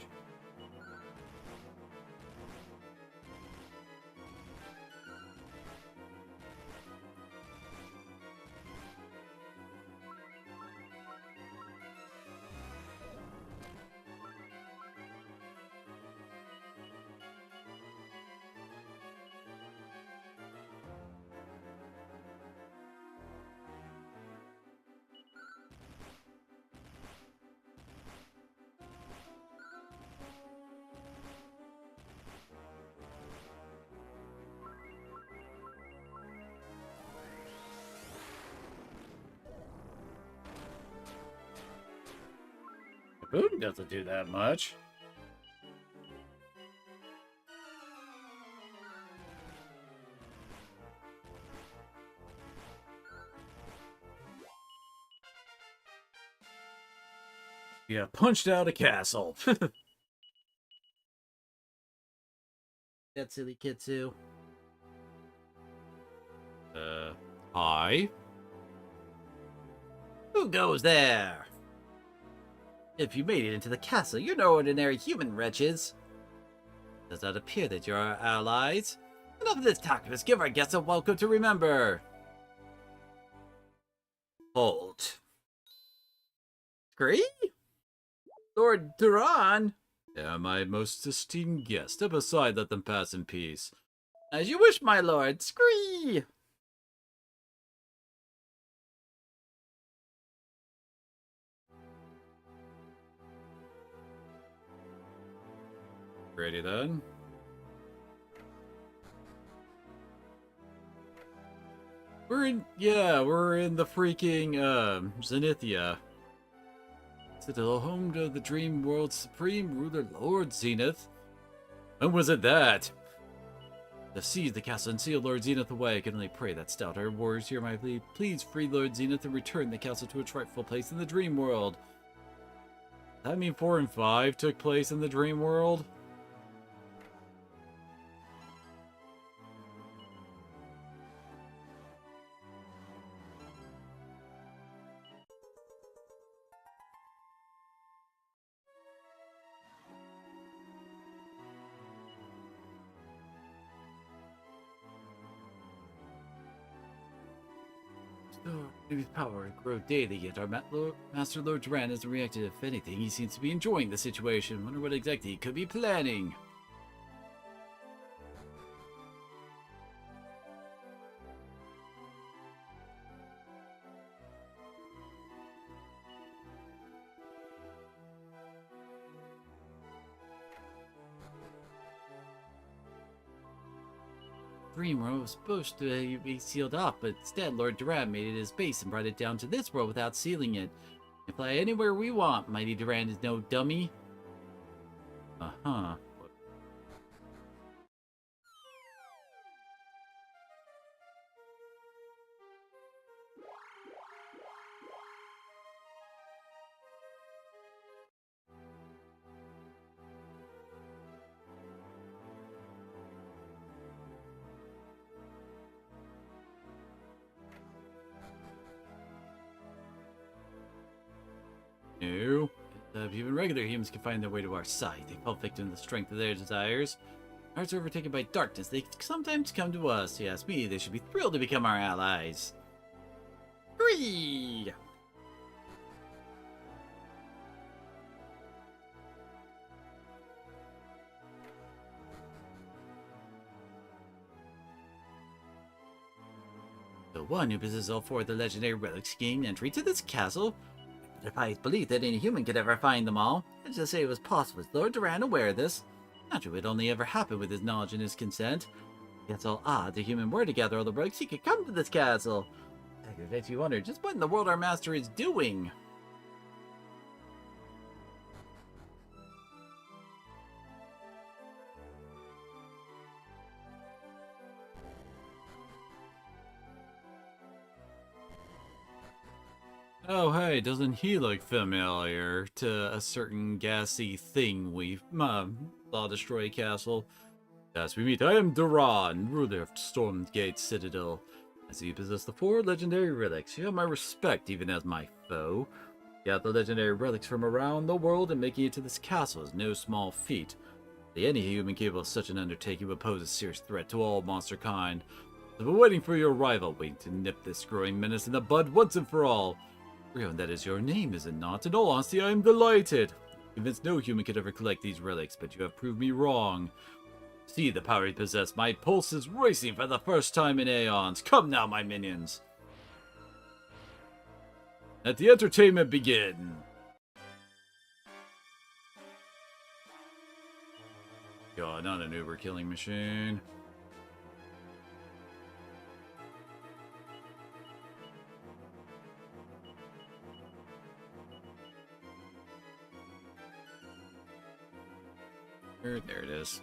Boom doesn't do that much. Yeah, punched out a castle. That silly Kitsu. Hi? Who goes there? If you made it into the castle, you're no ordinary human, wretches. Does not appear that you're our allies. Enough of this talk. Let's give our guests a welcome to remember. Hold. Scree? Lord Duran? They are my most esteemed guest. Step aside, let them pass in peace. As you wish, my lord. Scree! Ready then? We're in the freaking, Zenithia. Citadel, home to the Dream World's supreme ruler, Lord Zenith. When was it that? To seize the castle and seal Lord Zenith away, I can only pray that stout-hearted warriors hear my plea. Please free Lord Zenith and return the castle to its rightful place in the Dream World. Does that mean 4 and 5 took place in the Dream World? His power grow daily, yet our Master Lord Duran hasn't reacted. If anything, he seems to be enjoying the situation. Wonder what exactly he could be planning. Dream World was supposed to be sealed off, but instead Lord Duran made it his base and brought it down to this world without sealing it. We can fly anywhere we want. Mighty Duran is no dummy. Uh-huh. No. If even regular humans can find their way to our side, they fall victim to the strength of their desires. Hearts are overtaken by darkness. They sometimes come to us. You ask me, they should be thrilled to become our allies. Free! The one who possesses all 4 of the legendary relics gained entry to this castle. It defies belief that any human could ever find them all. Let's just say it was possible. Is Lord Duran aware of this? Naturally, it would only ever happen with his knowledge and his consent. It's all odd. The human were to gather all the relics, he could come to this castle. It makes you wonder just what in the world our master is doing. Oh, hey, doesn't he look familiar to a certain gassy thing we've saw destroy a castle? As we meet, I am Duran, ruler of Stormgate Citadel. I see you possess the 4 legendary relics. You have my respect even as my foe. Got the legendary relics from around the world, and making it to this castle is no small feat. Any human capable of such an undertaking would pose a serious threat to all monster kind. I've been waiting for your arrival, waiting to nip this growing menace in the bud once and for all. Rion, that is your name, is it not? In all honesty, I am delighted. Convinced no human could ever collect these relics, but you have proved me wrong. See the power you possess. My pulse is racing for the first time in aeons. Come now, my minions. Let the entertainment begin. God, not an Uber killing machine. There it is.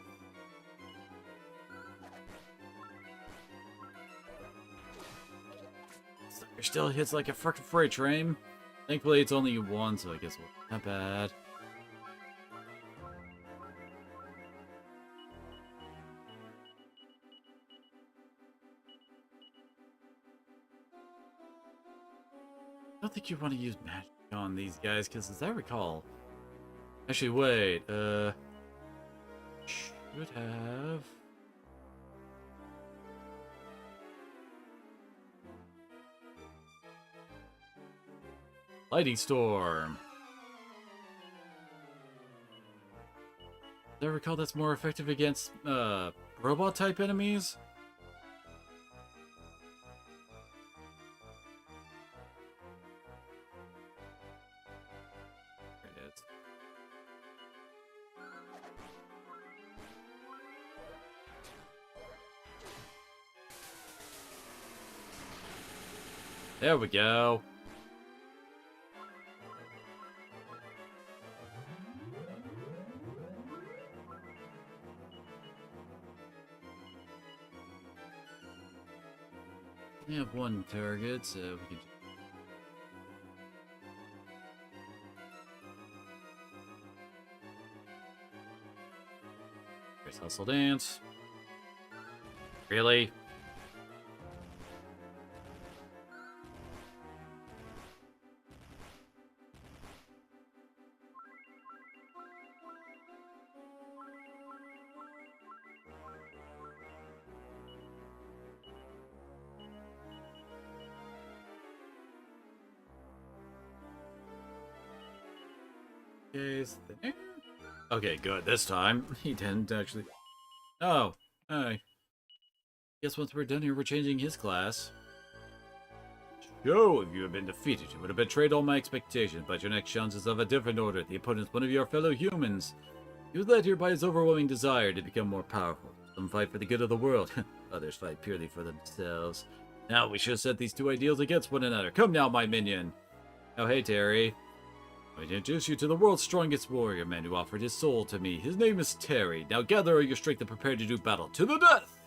Sucker still hits like a frickin' freight train. Thankfully, it's only one, so I guess it's not bad. I don't think you want to use magic on these guys, because as I recall... Actually, wait, should have... Lightning Storm. As I recall, that's more effective against, robot-type enemies? There it is. There we go. We have one target, so we can... There's Hustle Dance. Really? There. Okay, good. This time, he didn't actually... Oh, hi. Guess once we're done here, we're changing his class. Sure, if you had been defeated, you would have betrayed all my expectations, but your next chance is of a different order. The opponent's one of your fellow humans. He was led here by his overwhelming desire to become more powerful. Some fight for the good of the world, others fight purely for themselves. Now we should set these two ideals against one another. Come now, my minion! Oh, hey, Terry. I introduce you to the world's strongest warrior man who offered his soul to me. His name is Terry. Now gather all your strength and prepare to do battle to the death!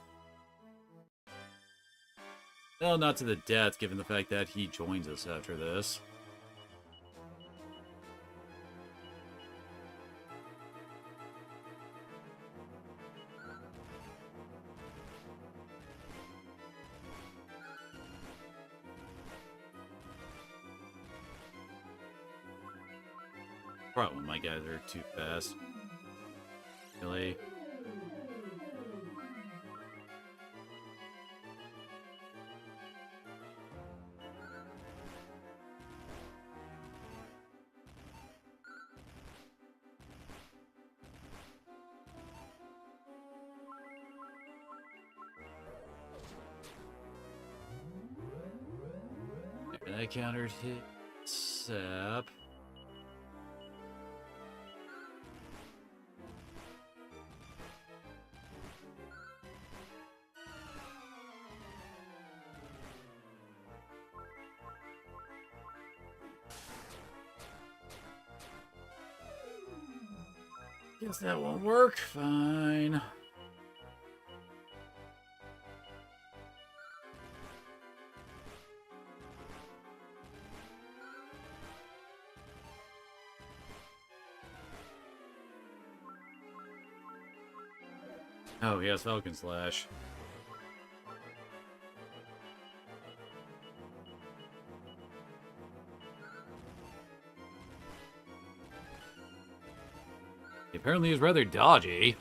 Well, not to the death, given the fact that he joins us after this. Probably my guys are too fast. Really? And I countered hit Sap. Guess that won't work. Fine. Oh, he has Falcon Slash. He apparently is rather dodgy.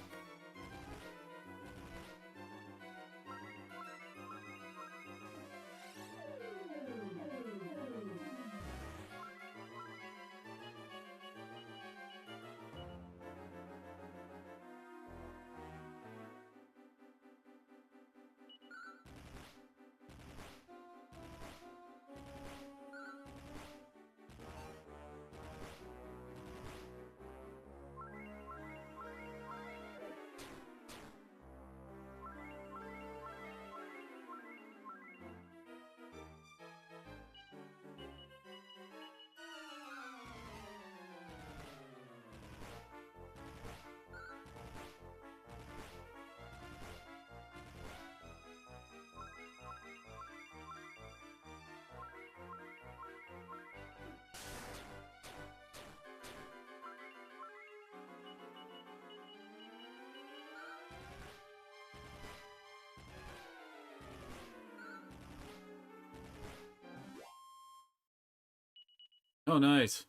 Oh, nice.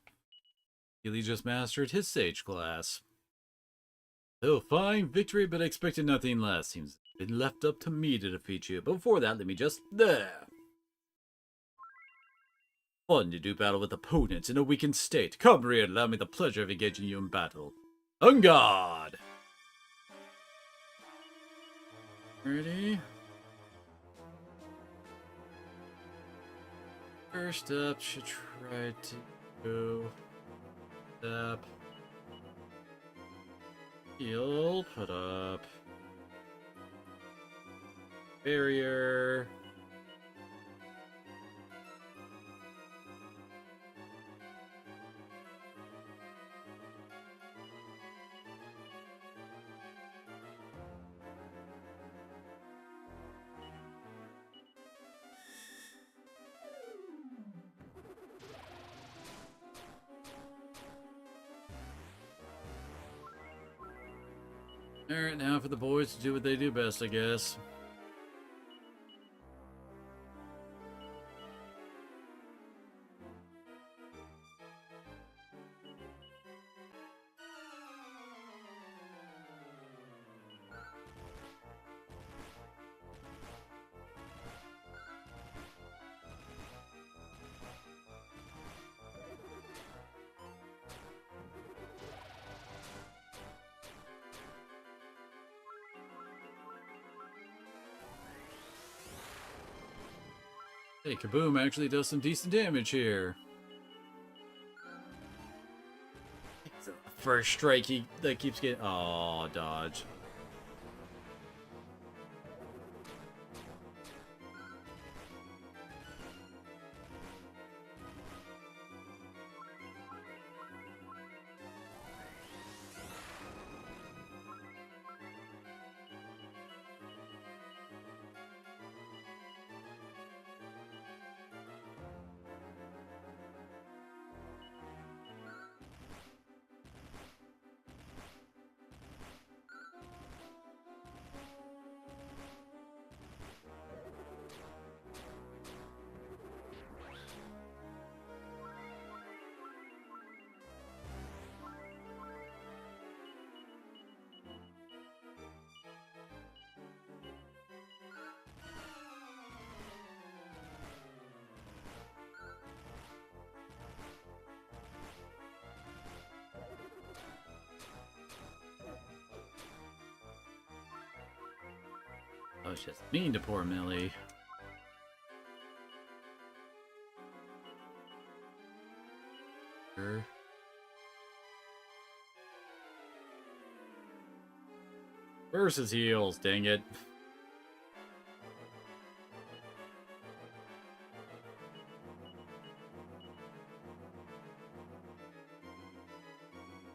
Healy just mastered his Sage class. Oh, fine victory, but I expected nothing less. Seems it's been left up to me to defeat you. But before that, let me just... There! Fun to do battle with opponents in a weakened state. Come, Rhea, allow me the pleasure of engaging you in battle. On guard! Ready? First up, should try to go... Step. Heal, put up. Barrier. Alright, now for the boys to do what they do best, I guess. Hey, Kaboom actually does some decent damage here. First strike that keeps getting... Oh, dodge. I was just mean to poor Millie. Versus heals, dang it.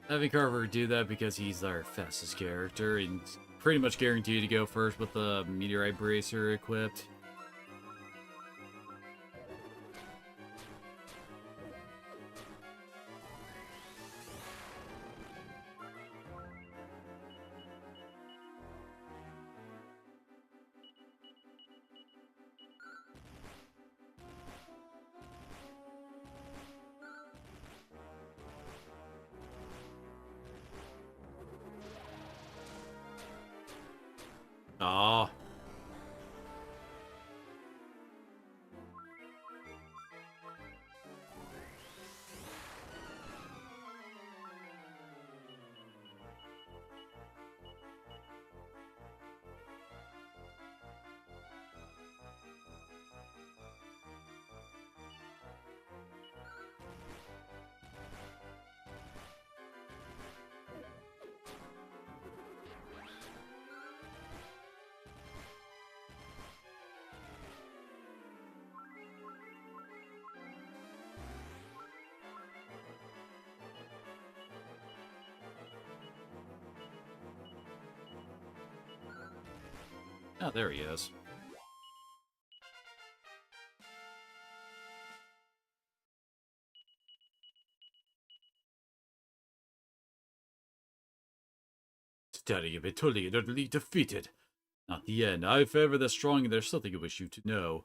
Having Carver do that because he's our fastest character and pretty much guaranteed to go first with the Meteorite Bracer equipped. Aw. Oh, there he is. Study of it, totally and utterly defeated. Not the end. I favor the strong, and there's something I wish you to know.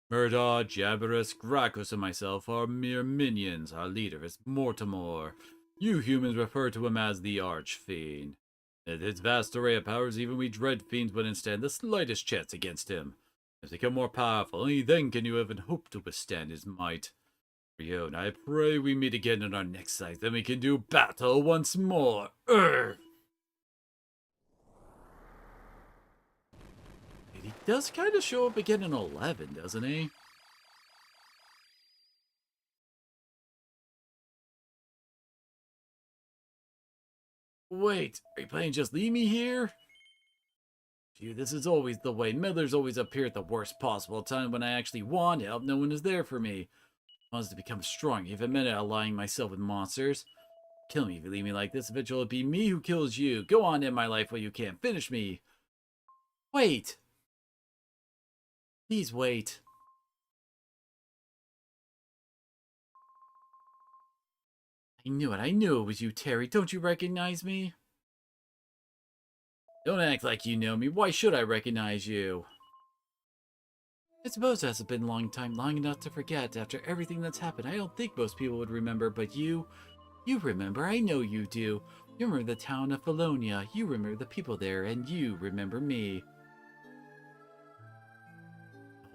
Murdoch, Jabarus, Gracchus, and myself are mere minions. Our leader is Mortimer. You humans refer to him as the Archfiend. With his vast array of powers, even we dread fiends wouldn't stand the slightest chance against him. As they become more powerful, only then can you even hope to withstand his might. Rion, I pray we meet again in our next sight, then we can do battle once more. Urgh! He does kind of show up again in 11, doesn't he? Wait, are you planning to just leave me here? Gee, this is always the way. Meddlers always appear at the worst possible time when I actually want help. No one is there for me. I want to become strong, even meant allying myself with monsters. Kill me if you leave me like this. Eventually it'll be me who kills you. Go on in my life while you can't finish me. Wait. Please wait. I knew it. I knew it was you, Terry. Don't you recognize me? Don't act like you know me. Why should I recognize you? I suppose it hasn't been a long time, long enough to forget. After everything that's happened, I don't think most people would remember, but you remember. I know you do. You remember the town of Felonia. You remember the people there, and you remember me.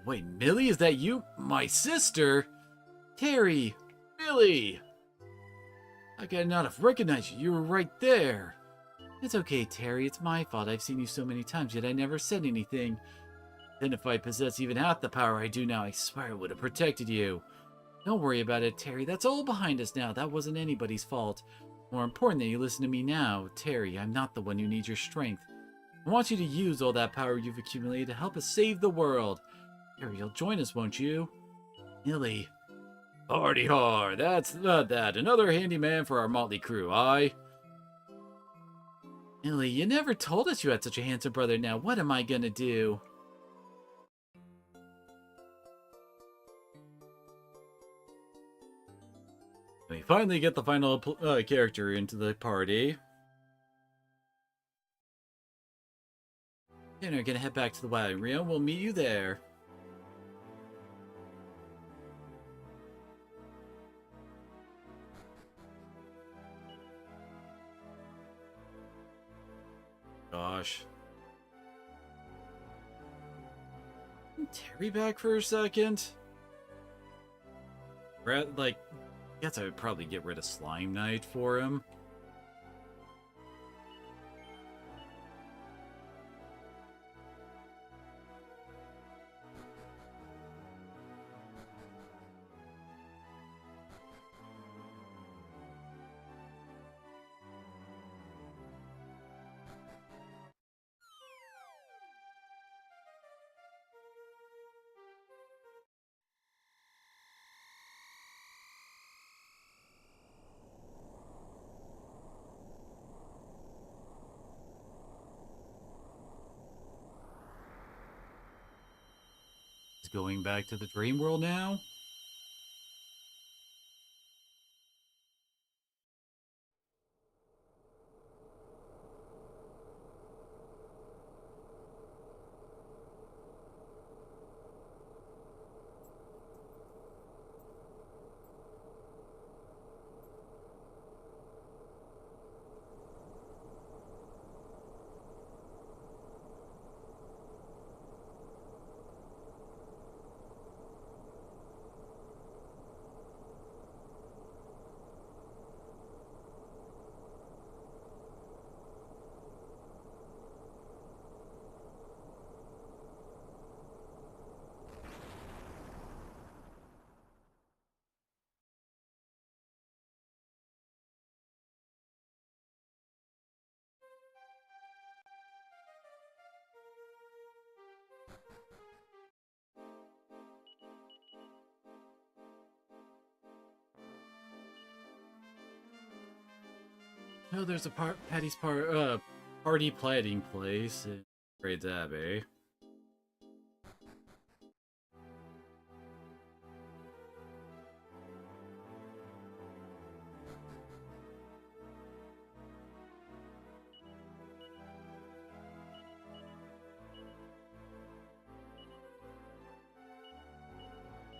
Wait, Millie, is that you? My sister? Terry! Millie! How could I not have recognized you? You were right there. It's okay, Terry. It's my fault. I've seen you so many times, yet I never said anything. Then if I possessed even half the power I do now, I swear I would have protected you. Don't worry about it, Terry. That's all behind us now. That wasn't anybody's fault. More important that you listen to me now. Terry, I'm not the one who needs your strength. I want you to use all that power you've accumulated to help us save the world. Terry, you'll join us, won't you? Millie. Hardy har, that's not that. Another handyman for our motley crew, aye? Millie, you never told us you had such a handsome brother. Now, what am I gonna do? We finally get the final character into the party. And we're gonna head back to the wagon wheel. We'll meet you there. Gosh. Terry back for a second? Like, I guess I would probably get rid of Slime Knight for him. He's going back to the dream world now? Oh, there's a party planning place in Raids Abbey.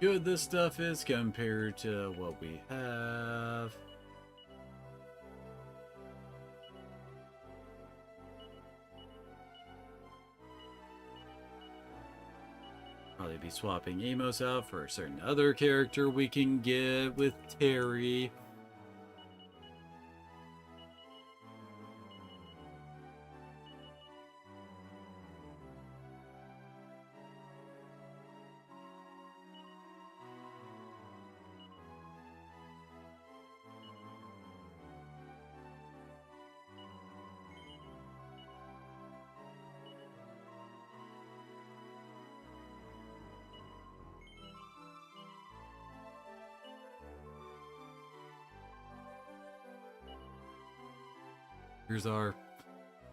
Good this stuff is compared to what we have. Probably be swapping Amos out for a certain other character we can get with Terry.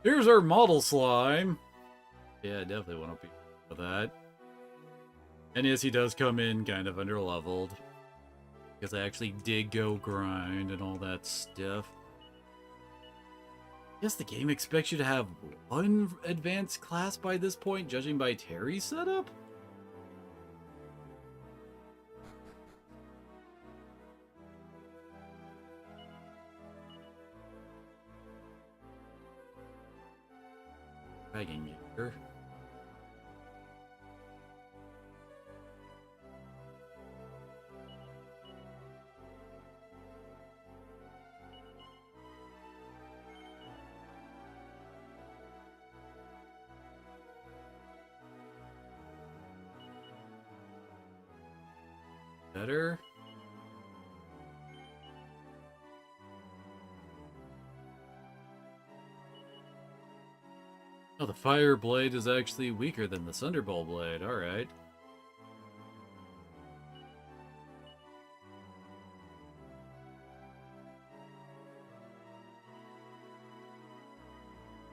Here's our model slime. Yeah, definitely want to be with that. And yes, he does come in kind of under-leveled. Because I actually did go grind and all that stuff. Guess the game expects you to have one advanced class by this point, judging by Terry's setup? Dragon Gator. Better? Oh, the Fire Blade is actually weaker than the Thunderbolt Blade. Alright.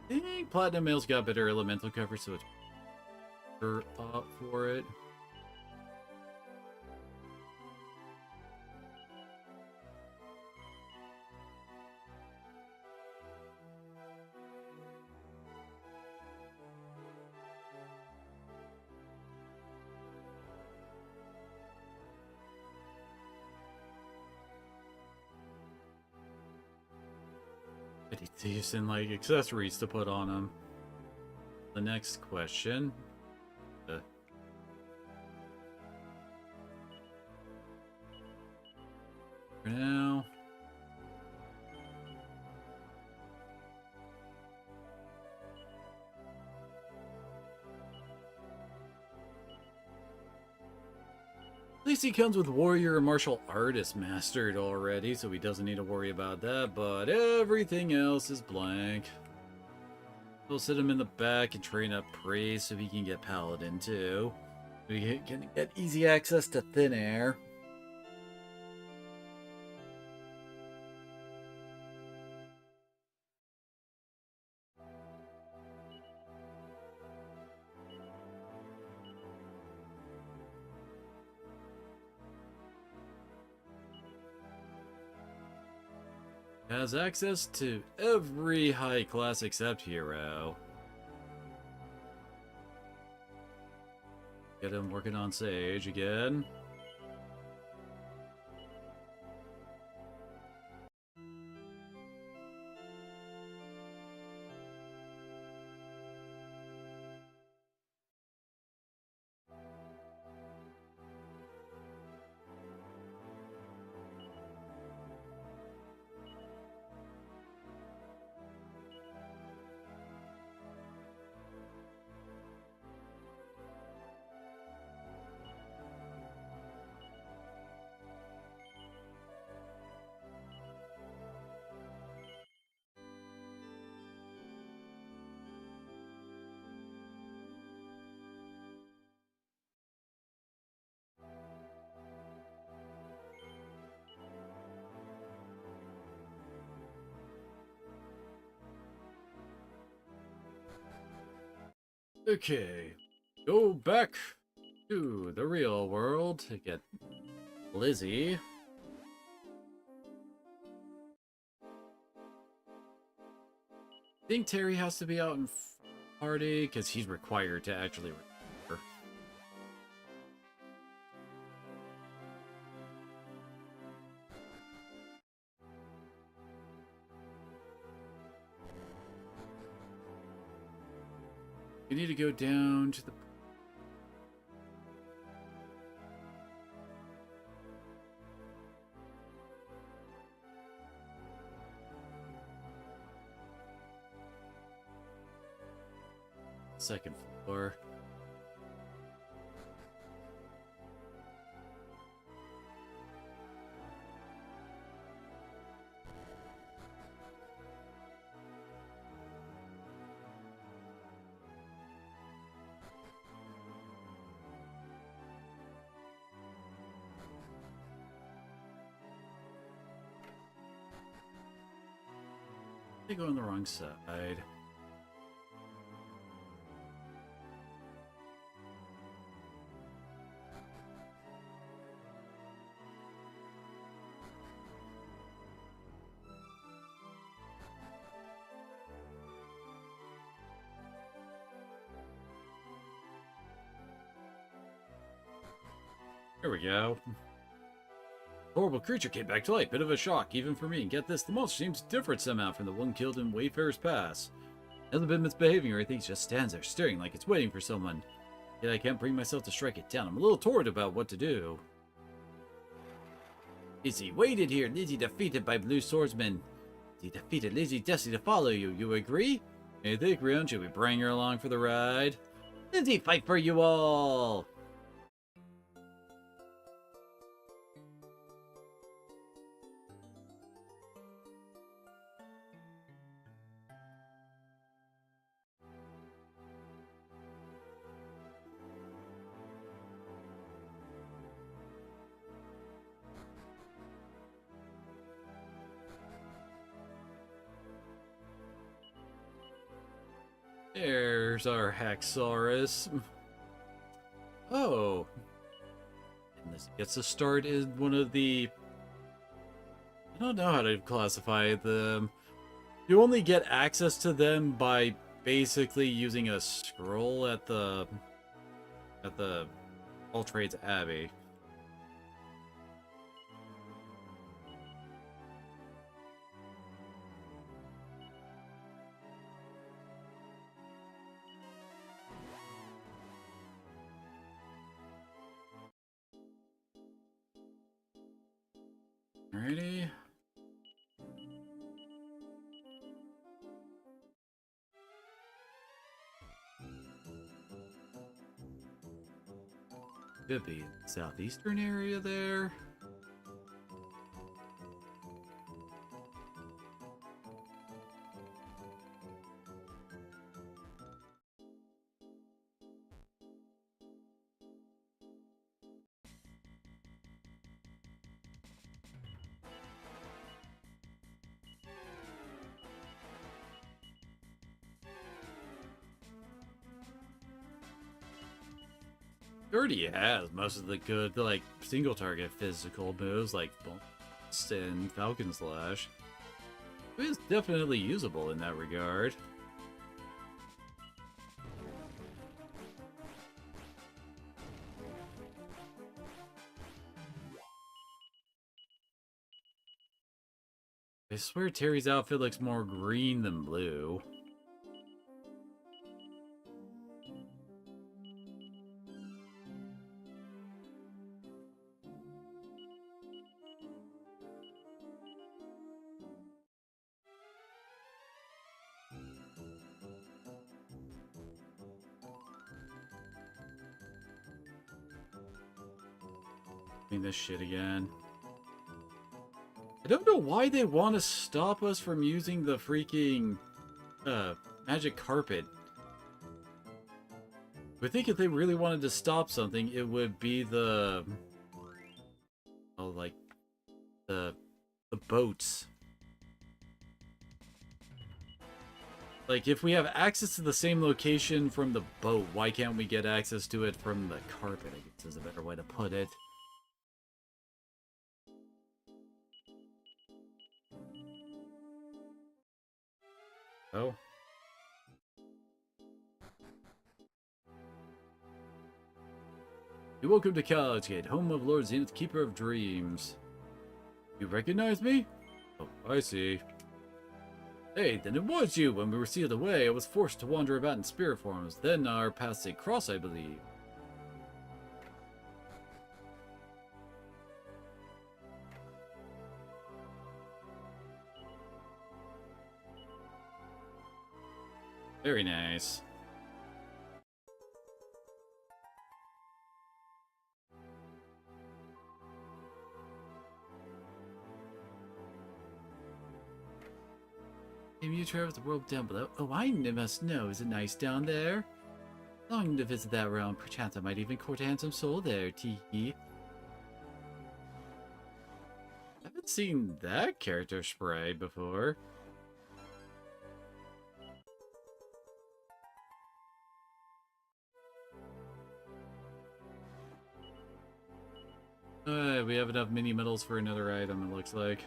I think Platinum Mail's got better elemental cover, so it's better for it. Pretty decent, like, accessories to put on them. The next question. For now. At least he comes with warrior and martial artist mastered already, so he doesn't need to worry about that, but everything else is blank. We'll sit him in the back and train up Priest so he can get Paladin too. We can get easy access to Thin Air. Has access to every high class except hero. Get him working on Sage again. Okay, go back to the real world to get Lizzie. I think Terry has to be out in party because he's required to actually recover. We need to go down to the... second floor. They go on the wrong side. There we go. Horrible creature came back to life. Bit of a shock, even for me. And get this, the monster seems different somehow from the one killed in Wayfarer's Pass. Hasn't been misbehaving or anything, it just stands there staring like it's waiting for someone. Yet I can't bring myself to strike it down. I'm a little torn about what to do. Lizzie waited here. Lizzie defeated by Blue Swordsman. Lizzie defeated. Lizzie destined to follow you. You agree? Hey, think, Rion, should we bring her along for the ride? Lizzie, fight for you all! There's our Haxorus. Oh. And this gets a start in one of the... I don't know how to classify them. You only get access to them by basically using a scroll at the All Trades Abbey. Alrighty. Could be southeastern area there. He already has most of the good, like, single target physical moves, like Bolt and Falcon Slash. It is definitely usable in that regard. I swear Terry's outfit looks more green than blue. This shit again. I don't know why they want to stop us from using the freaking magic carpet. I think if they really wanted to stop something, it would be the like the boats. Like, if we have access to the same location from the boat, why can't we get access to it from the carpet? I guess is a better way to put it. Oh. You're welcome to College Gate, home of Lord Zenith, Keeper of Dreams. You recognize me? Oh, I see. Hey, then it was you. When we were sealed away, I was forced to wander about in spirit forms. Then our paths they cross, I believe. Very nice. Maybe you travel the world down below. Oh, I must know. Is it nice down there? Longing to visit that realm. Perchance I might even court a handsome soul there. Tee-hee. I haven't seen that character spray before. We have enough mini medals for another item, it looks like.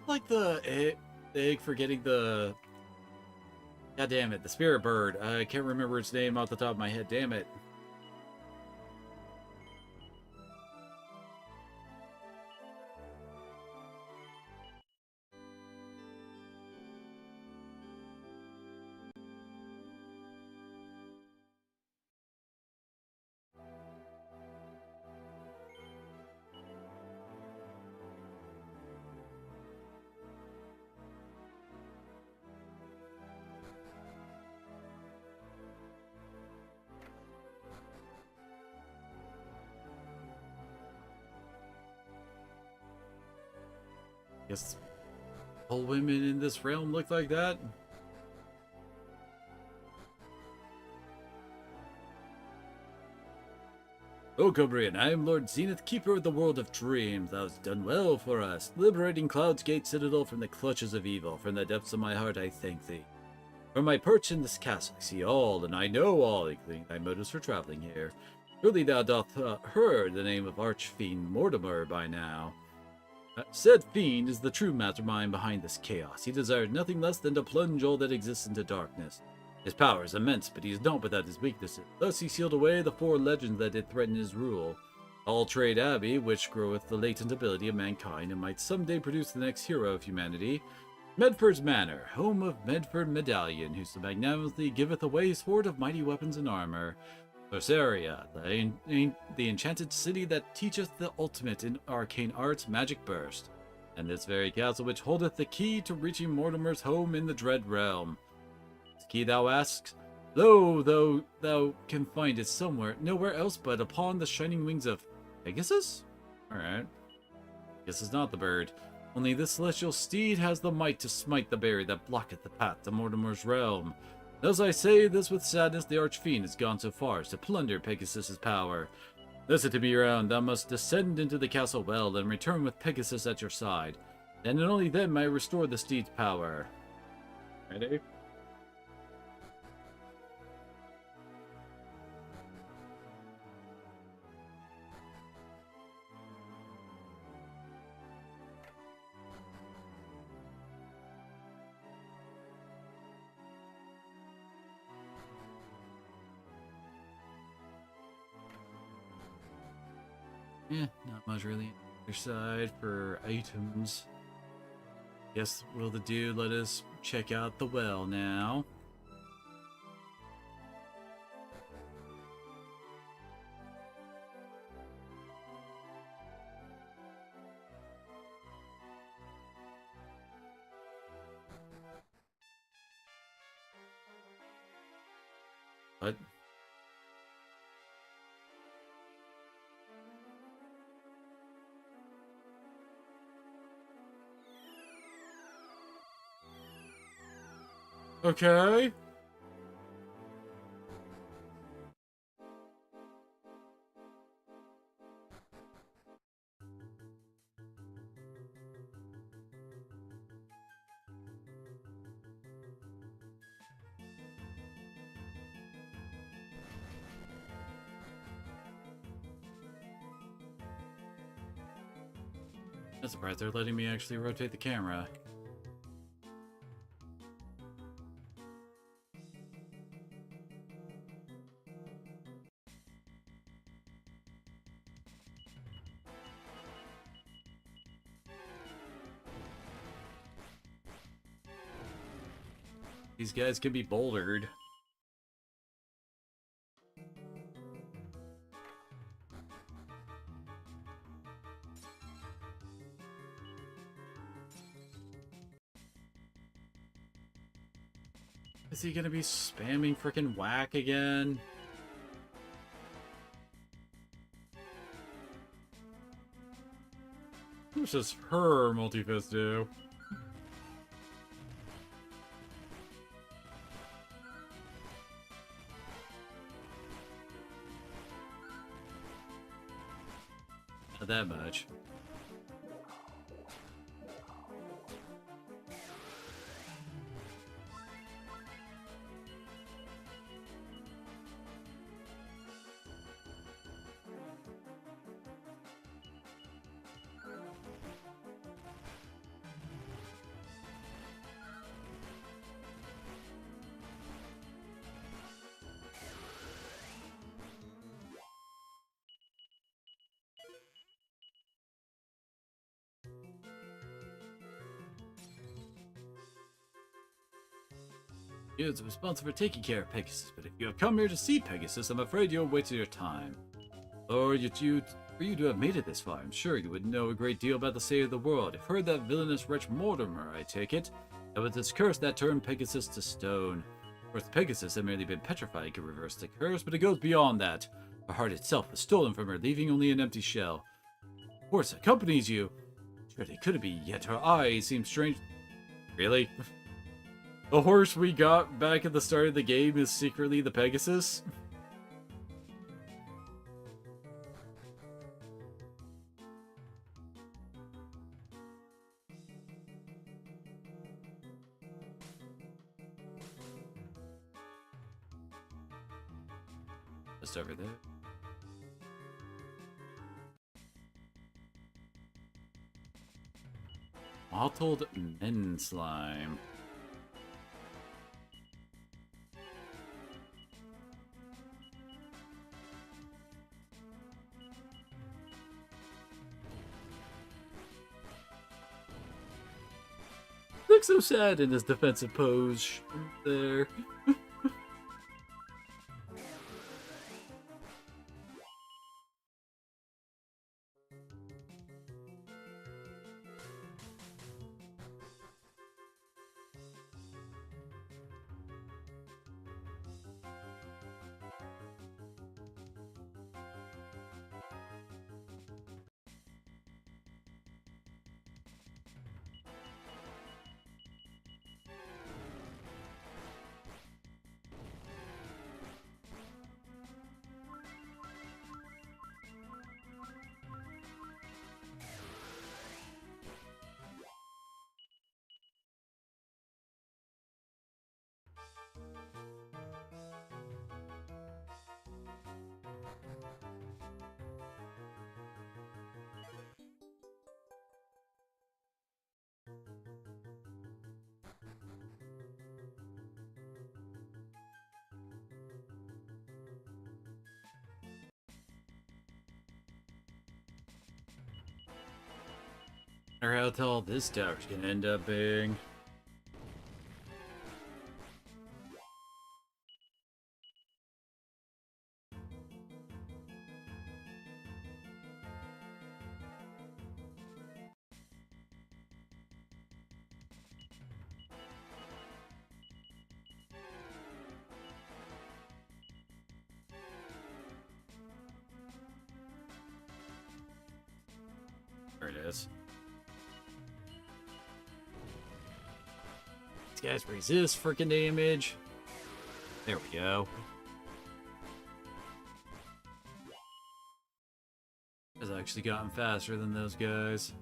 Like the egg for getting the... God damn it, the spirit bird. I can't remember its name off the top of my head, damn it. Guess all women in this realm look like that. Oh, Cobrian, I am Lord Zenith, Keeper of the World of Dreams. Thou hast done well for us, liberating Cloud's Gate Citadel from the clutches of evil. From the depths of my heart, I thank thee. From my perch in this castle, I see all, and I know all, including thy motives for traveling here. Surely thou doth heard the name of Archfiend Mortimer by now. Said fiend is the true mastermind behind this chaos. He desires nothing less than to plunge all that exists into darkness. His power is immense, but he is not without his weaknesses. Thus he sealed away the 4 legends that did threaten his rule. All Trade Abbey, which groweth the latent ability of mankind and might someday produce the next hero of humanity. Medford's Manor, home of Medford Medallion, who so magnanimously giveth away his hoard of mighty weapons and armor. Thorsaria, the enchanted city that teacheth the ultimate in arcane arts, Magic Burst, and this very castle which holdeth the key to reaching Mortimer's home in the Dread Realm. This key, thou asks? Lo, though thou can find it somewhere, nowhere else but upon the shining wings of Pegasus? Alright. Guess it's not the bird. Only this celestial steed has the might to smite the barrier that blocketh the path to Mortimer's realm. Thus I say this with sadness, the Archfiend has gone so far as to plunder Pegasus's power. Listen to me, round. Thou must descend into the castle well and return with Pegasus at your side. Then and only then may I restore the steed's power. Ready? Not much really on the other side for items. Guess will the dude let us check out the well now? What? Okay. I'm surprised they're letting me actually rotate the camera. These guys can be bouldered. Is he gonna be spamming frickin' whack again? How much does her multi-fist do? Not that much. It's responsible for taking care of Pegasus, but if you have come here to see Pegasus, I'm afraid you're wasting your time. For you to have made it this far, I'm sure you would know a great deal about the state of the world. You've heard that villainous wretch Mortimer, I take it. It was this curse that turned Pegasus to stone. Of course, Pegasus had merely been petrified and could reverse the curse, but it goes beyond that. Her heart itself was stolen from her, leaving only an empty shell. Of course, accompanies you. Surely could it be, yet her eyes seem strange. Really? The horse we got back at the start of the game is secretly the Pegasus? Just over there. Mottled Men Slime. Looks so sad in his defensive pose there. Or how tall this tower's gonna end up being. There it is. These guys resist freaking damage. There we go. Has actually gotten faster than those guys.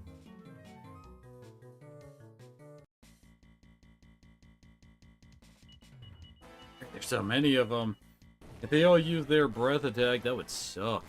There's so many of them. If they all use their breath attack, that would suck.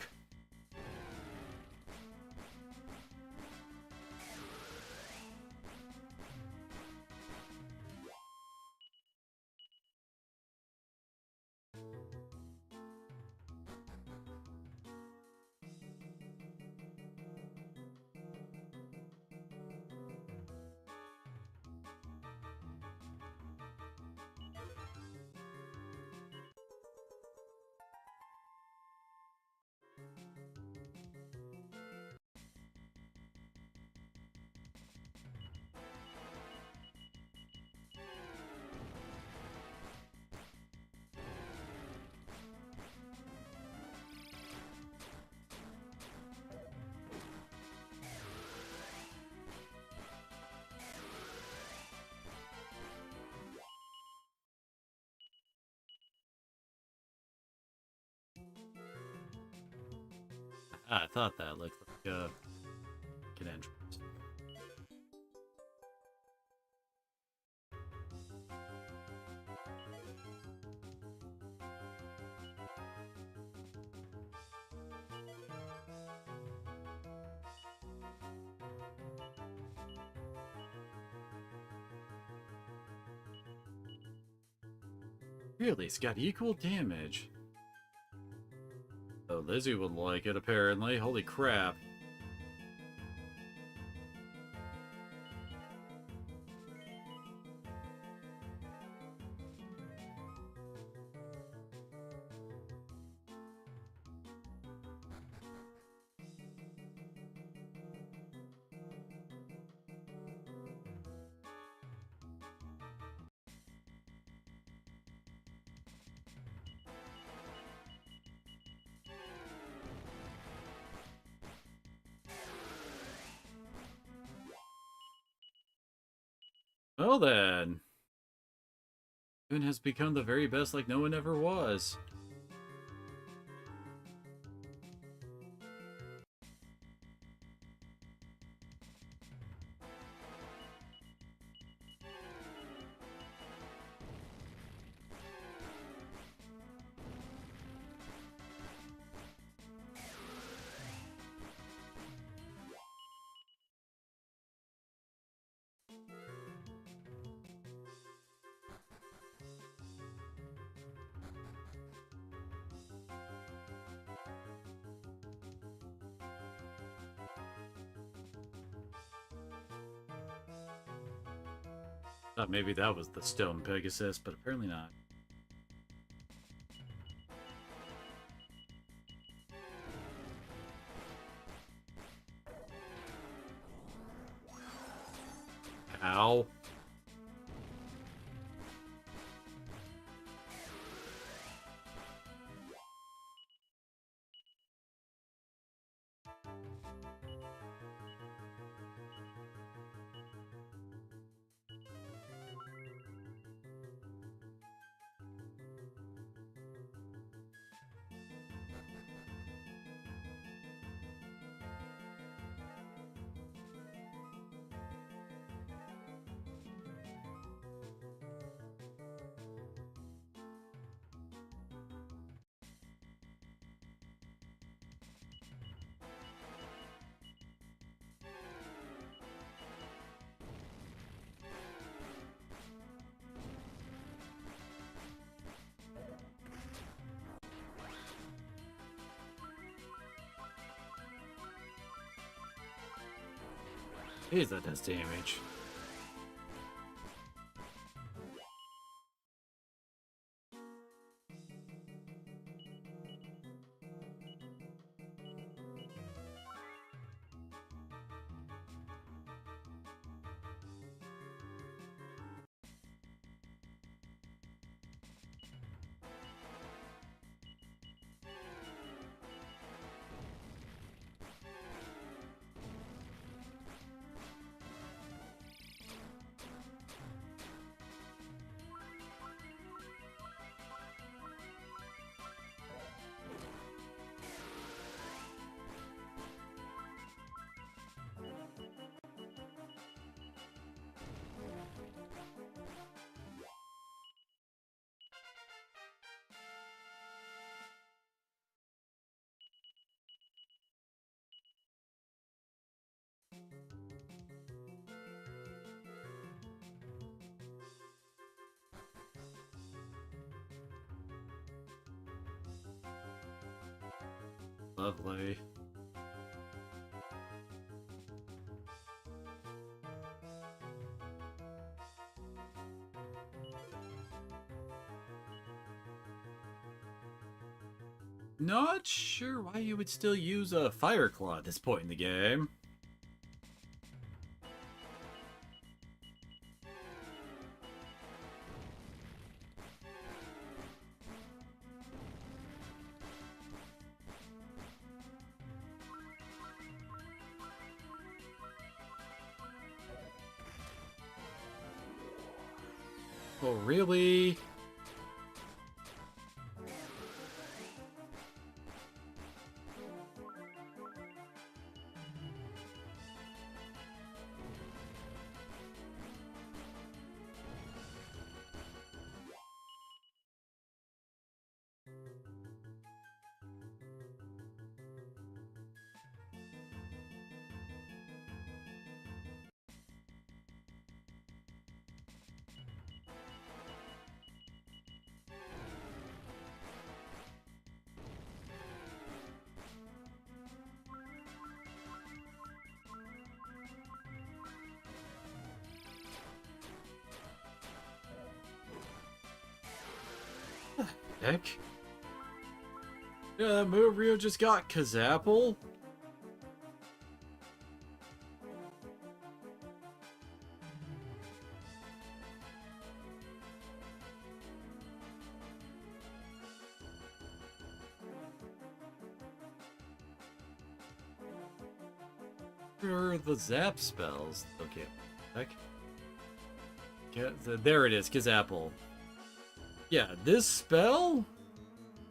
I thought that looked like an entrance. Really, it's got equal damage. Oh, Lizzie would like it, apparently. Holy crap. Well then. Boone has become the very best like no one ever was. Thought maybe that was the Stone Pegasus, but apparently not. Ow. Jeez, that does damage. Lovely. Not sure why you would still use a Fire Claw at this point in the game. Oh, really? Heck? Yeah, that move Rio just got Kazapple? Or the zap spells. Okay. Heck. There it is, Kazapple. Yeah, this spell?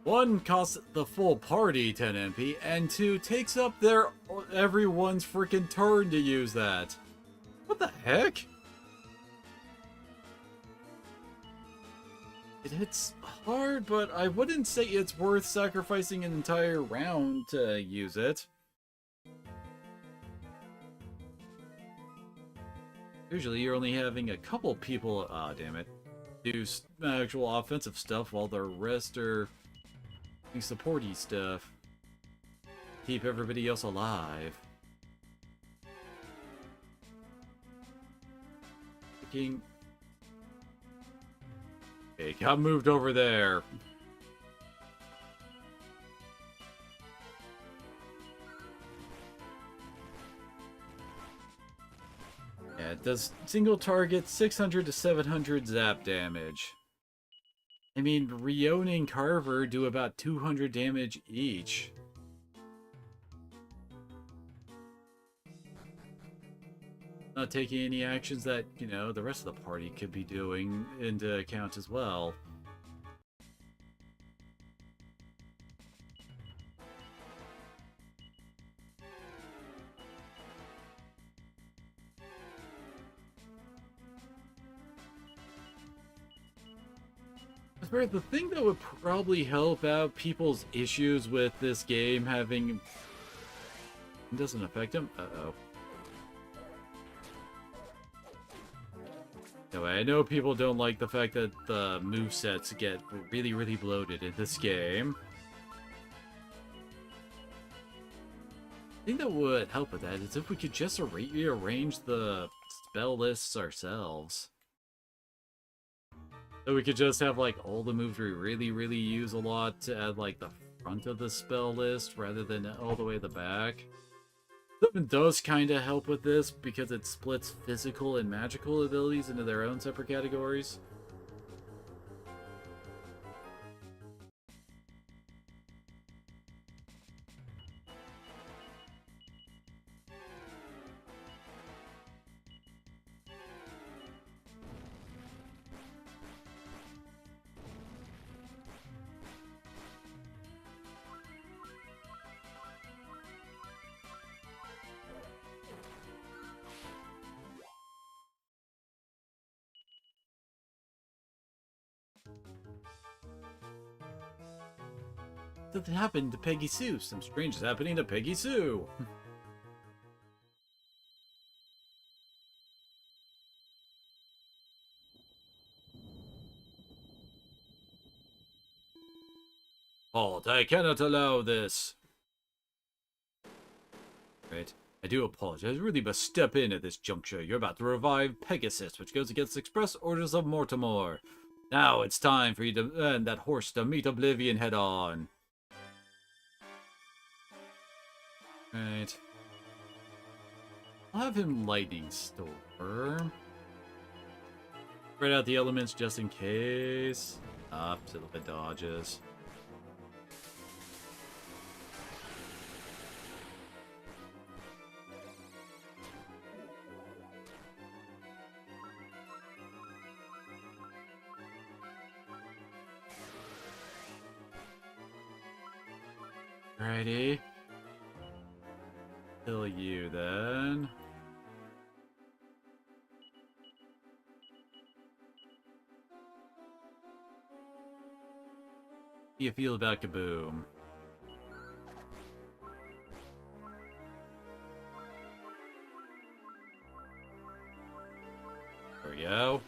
1 costs the full party 10 MP, and 2 takes up everyone's freaking turn to use that. What the heck? It hits hard, but I wouldn't say it's worth sacrificing an entire round to use it. Usually you're only having a couple people, damn it, do actual offensive stuff while the rest are doing supporty stuff. Keep everybody else alive. King. Okay, got moved over there. Yeah, it does single target 600 to 700 zap damage. I mean, Rione and Carver do about 200 damage each. Not taking any actions that, you know, the rest of the party could be doing into account as well. The thing that would probably help out people's issues with this game having... It doesn't affect them? Uh-oh. Anyway, I know people don't like the fact that the movesets get really, really bloated in this game. The thing that would help with that is if we could just rearrange the spell lists ourselves. So we could just have, like, all the moves we really, really use a lot to add, like, the front of the spell list rather than all the way to the back. Something does kind of help with this because it splits physical and magical abilities into their own separate categories. Something happened to Peggy Sue. Some strange is happening to Peggy Sue. Halt, I cannot allow this. I do apologize. I really must step in at this juncture. You're about to revive Pegasus, which goes against express orders of Mortimer. Now it's time for you to and that horse to meet Oblivion head on. Right. I'll have him Lightning Storm. Spread out the elements just in case. Up to the dodges. Alrighty. Kill you then. How do you feel about Kaboom? There we go.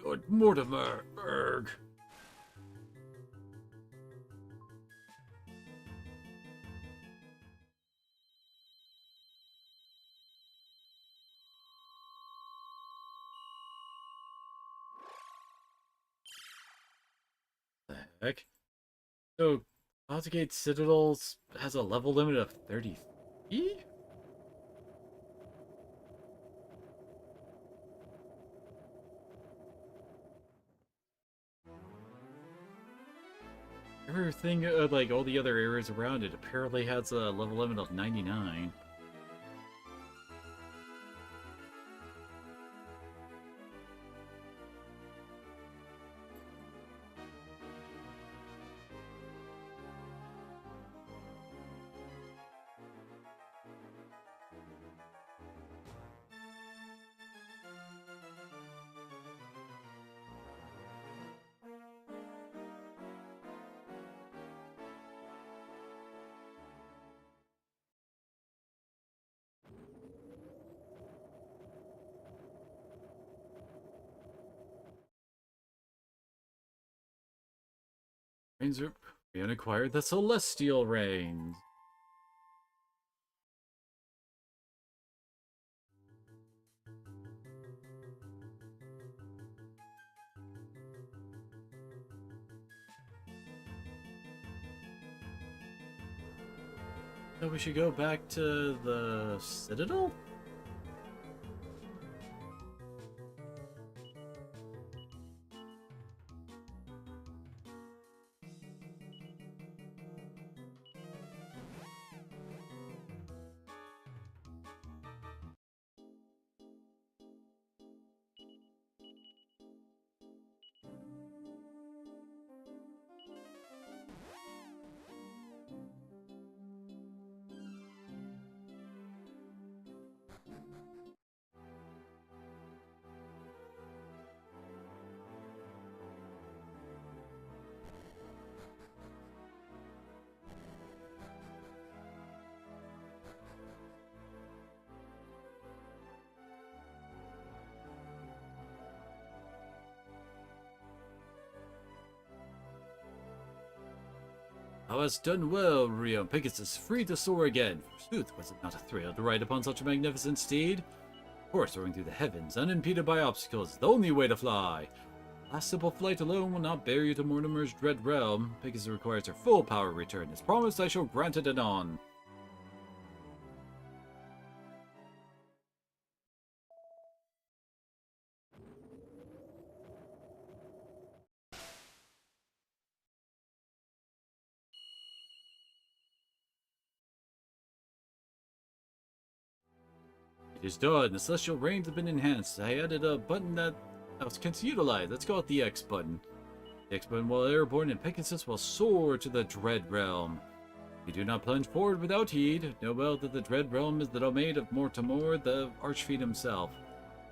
Lord Mortimer, erg. The heck? So, Altigate Citadel has a level limit of 33? Everything, like all the other areas around it, apparently has a level limit of 99. Reigns are... We acquired the Celestial Reigns. So we should go back to the Citadel? Thou hast done well, Rio. Pegasus free to soar again. Forsooth, was it not a thrill to ride upon such a magnificent steed? Of course, soaring through the heavens, unimpeded by obstacles, is the only way to fly. Last simple flight alone will not bear you to Mortimer's dread realm. Pegasus requires her full power return. As promised, I shall grant it anon. It is done. The Celestial Reigns have been enhanced. I added a button that can utilize. Let's go with the X button. The X button, while airborne, and Pegasus will soar to the Dread Realm. You do not plunge forward without heed. Know well that the dread realm is the domain of Mortimer, the Archfiend himself.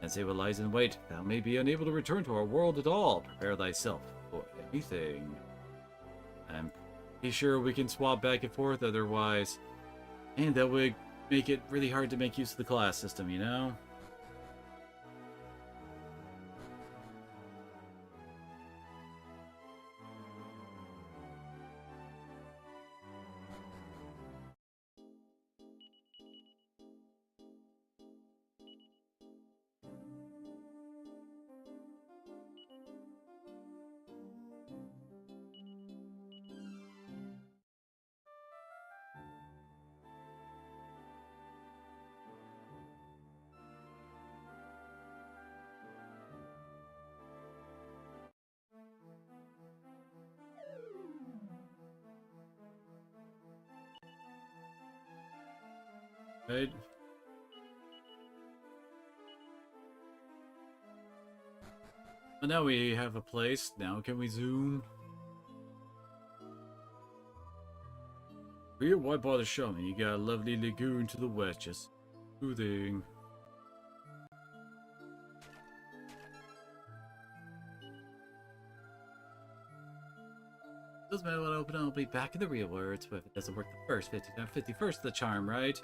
And say what lies in wait. Thou may be unable to return to our world at all. Prepare thyself for anything. I'm pretty sure we can swap back and forth otherwise. And that would make it really hard to make use of the class system, you know? Right? Well, now we have a place. Now can we zoom? Real, why bother showing me? You got a lovely lagoon to the west, just soothing. Doesn't matter what I open, I'll be back in the real world. But if it doesn't work the first 50 times, 51st the charm, right?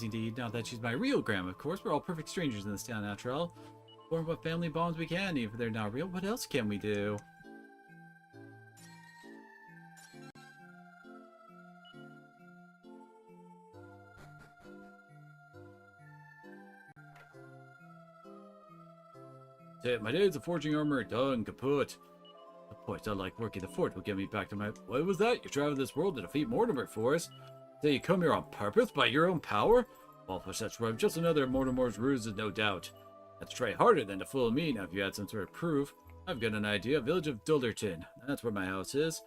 Indeed, now that she's my real grandma, of course. We're all perfect strangers in this town, after all. Form what family bonds we can, even if they're not real. What else can we do? My days of forging armor done, kaput. The point I like working the fort will get me back to my... What was that? You traveled this world to defeat Mortimer for us? So you come here on purpose by your own power? Well, for such work, just another Mortimer's ruses, no doubt. Have to try harder than to fool me. Now, if you had some sort of proof, I've got an idea. Village of Dulderton. That's where my house is.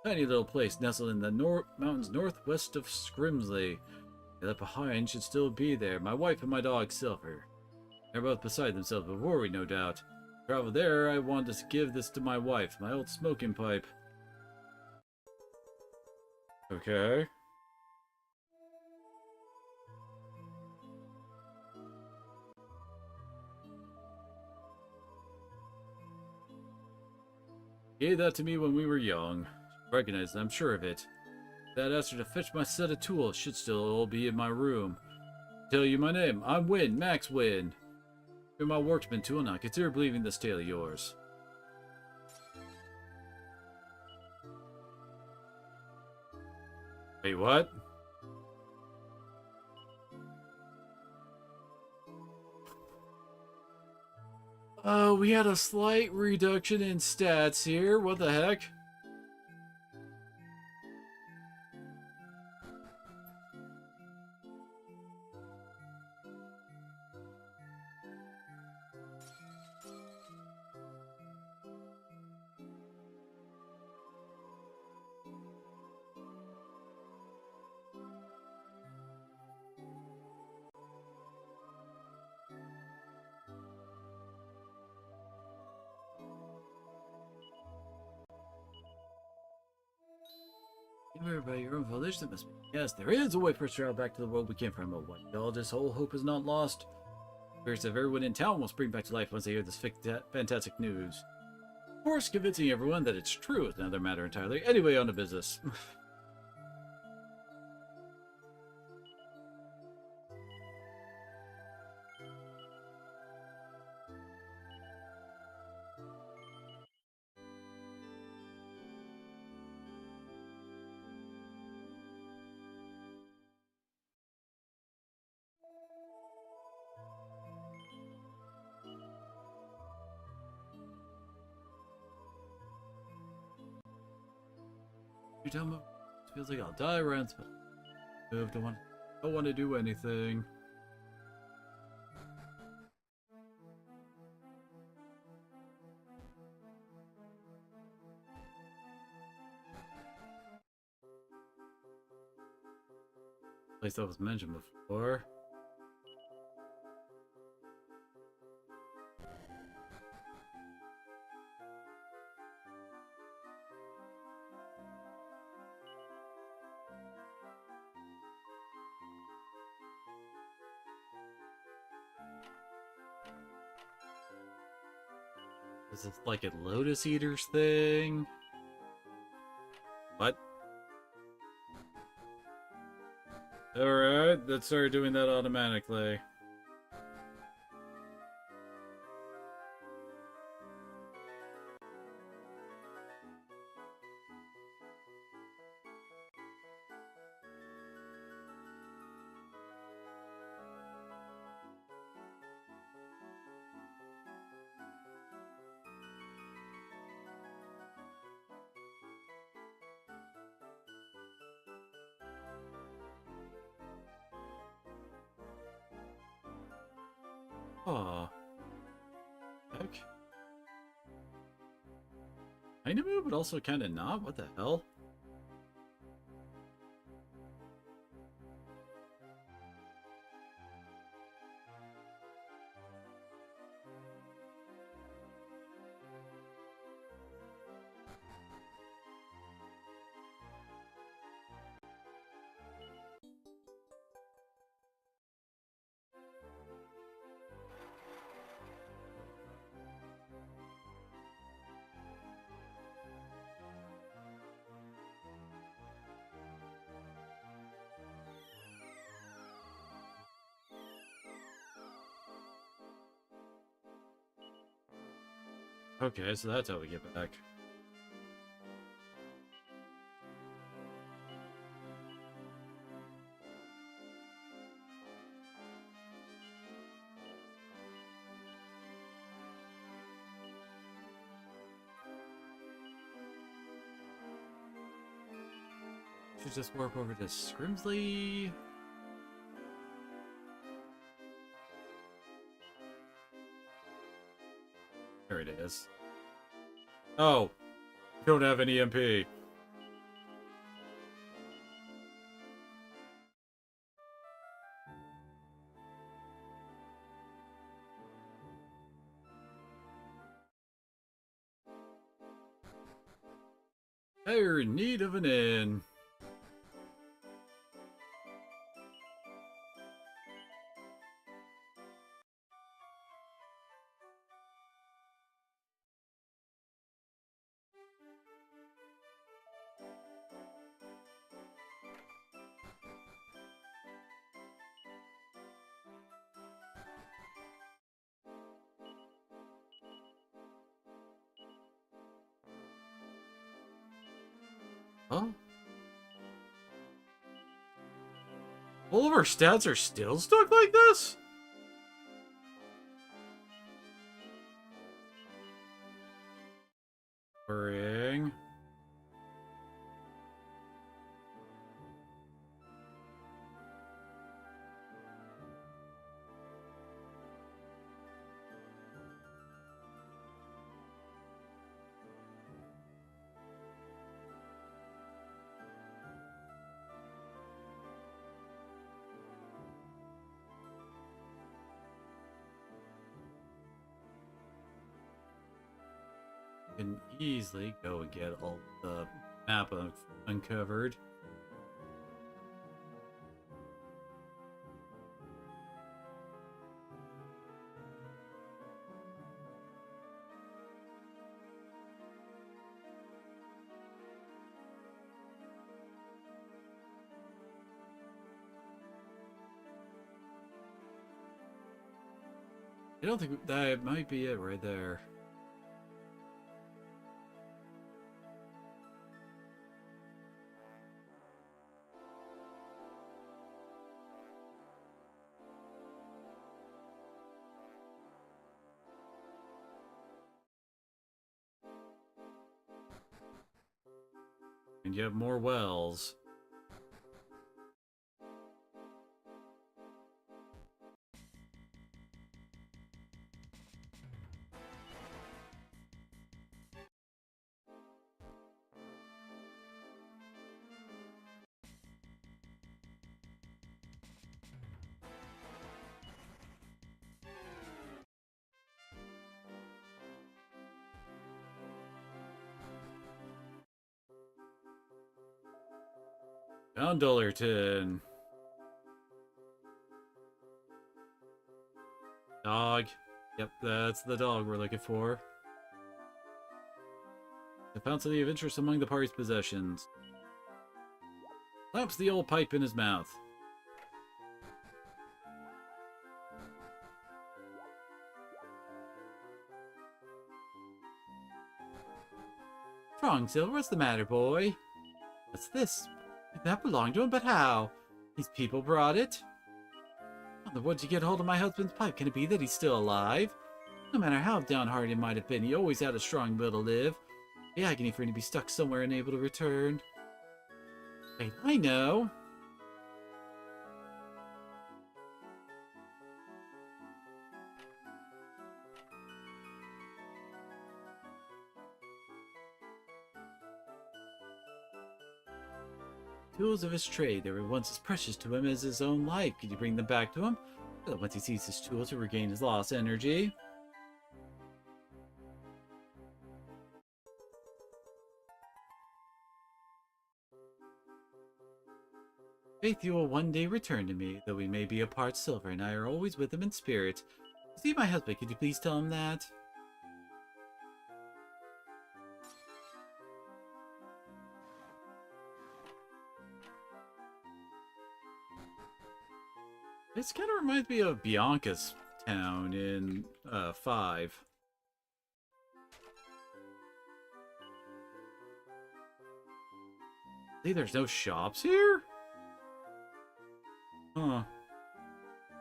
Tiny little place nestled in the mountains northwest of Scrimsley. That behind should still be there. My wife and my dog, Silver. They're both beside themselves with worry, no doubt. Travel there, I want to give this to my wife, my old smoking pipe. Okay. Gave that to me when we were young. Recognized it, I'm sure of it. That asked her to fetch my set of tools should still all be in my room. Tell you my name. I'm Wynn, Max Wynn. You're my workman tool now. Consider believing this tale of yours. Wait, what? Oh, we had a slight reduction in stats here. What the heck? You heard about your own village? That must be. Yes, there is a way for us to travel back to the world we came from. But what? All this whole hope is not lost. Spirits of everyone in town will spring back to life once they hear this fantastic news. Of course, convincing everyone that it's true is another matter entirely. Anyway, on to business. You tell me, it feels like I'll die around. Don't want to do anything. Place that was mentioned before. Is it like a Lotus Eaters thing? What? Alright, that started doing that automatically. Aw. Heck. Kinda move, but also kinda not? What the hell? Okay, so that's how we get back. Should just warp over to Scrimsley. There it is. Oh, don't have an EMP. They're in need of an inn. Huh? All of our stats are still stuck like this? Worrying. Can easily go and get all the map uncovered. I don't think that might be it right there. And you have more wells. Down Dollarton. Dog. Yep, that's the dog we're looking for. I found something of interest among the party's possessions. Slaps the old pipe in his mouth. What's wrong, Silver? What's the matter, boy? What's this? That belonged to him, but how? These people brought it? How in the world did you get hold of my husband's pipe? Can it be that he's still alive? No matter how downhearted he might have been, he always had a strong will to live. The agony for him to be stuck somewhere unable to return. Wait, I know. Tools of his trade that were once as precious to him as his own life. Could you bring them back to him? So that once he sees his tools, he'll regain his lost energy. Faith, you will one day return to me, though we may be apart. Silver and I are always with him in spirit. See my husband, could you please tell him that? This kind of reminds me of Bianca's town in 5. See, there's no shops here? Huh.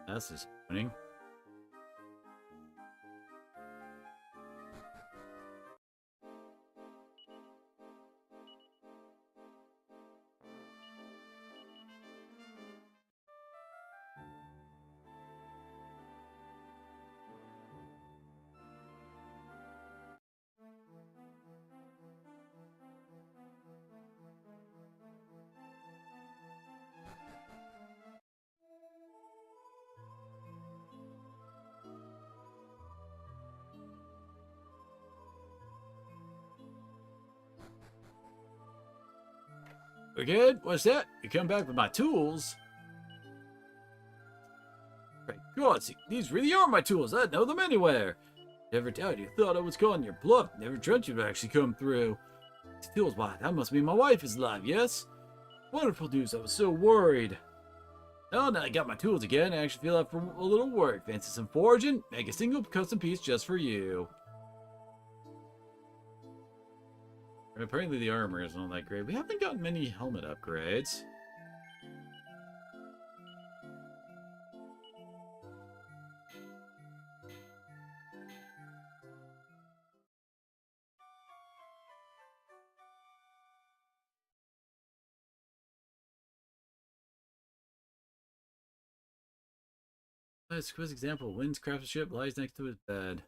That's disappointing. We're good? What's that? You come back with my tools? Great God, see, these really are my tools. I'd know them anywhere. Never doubt you thought I was calling your bluff. Never dreamt you'd actually come through. These tools, why, that must mean my wife is alive, yes? Wonderful news, I was so worried. Oh, now I got my tools again. I actually feel up for a little work. Fancy some forging? Make a single custom piece just for you. Apparently the armor isn't all that great. We haven't gotten many helmet upgrades. This quiz example. Wynn's craftsmanship lies next to his bed.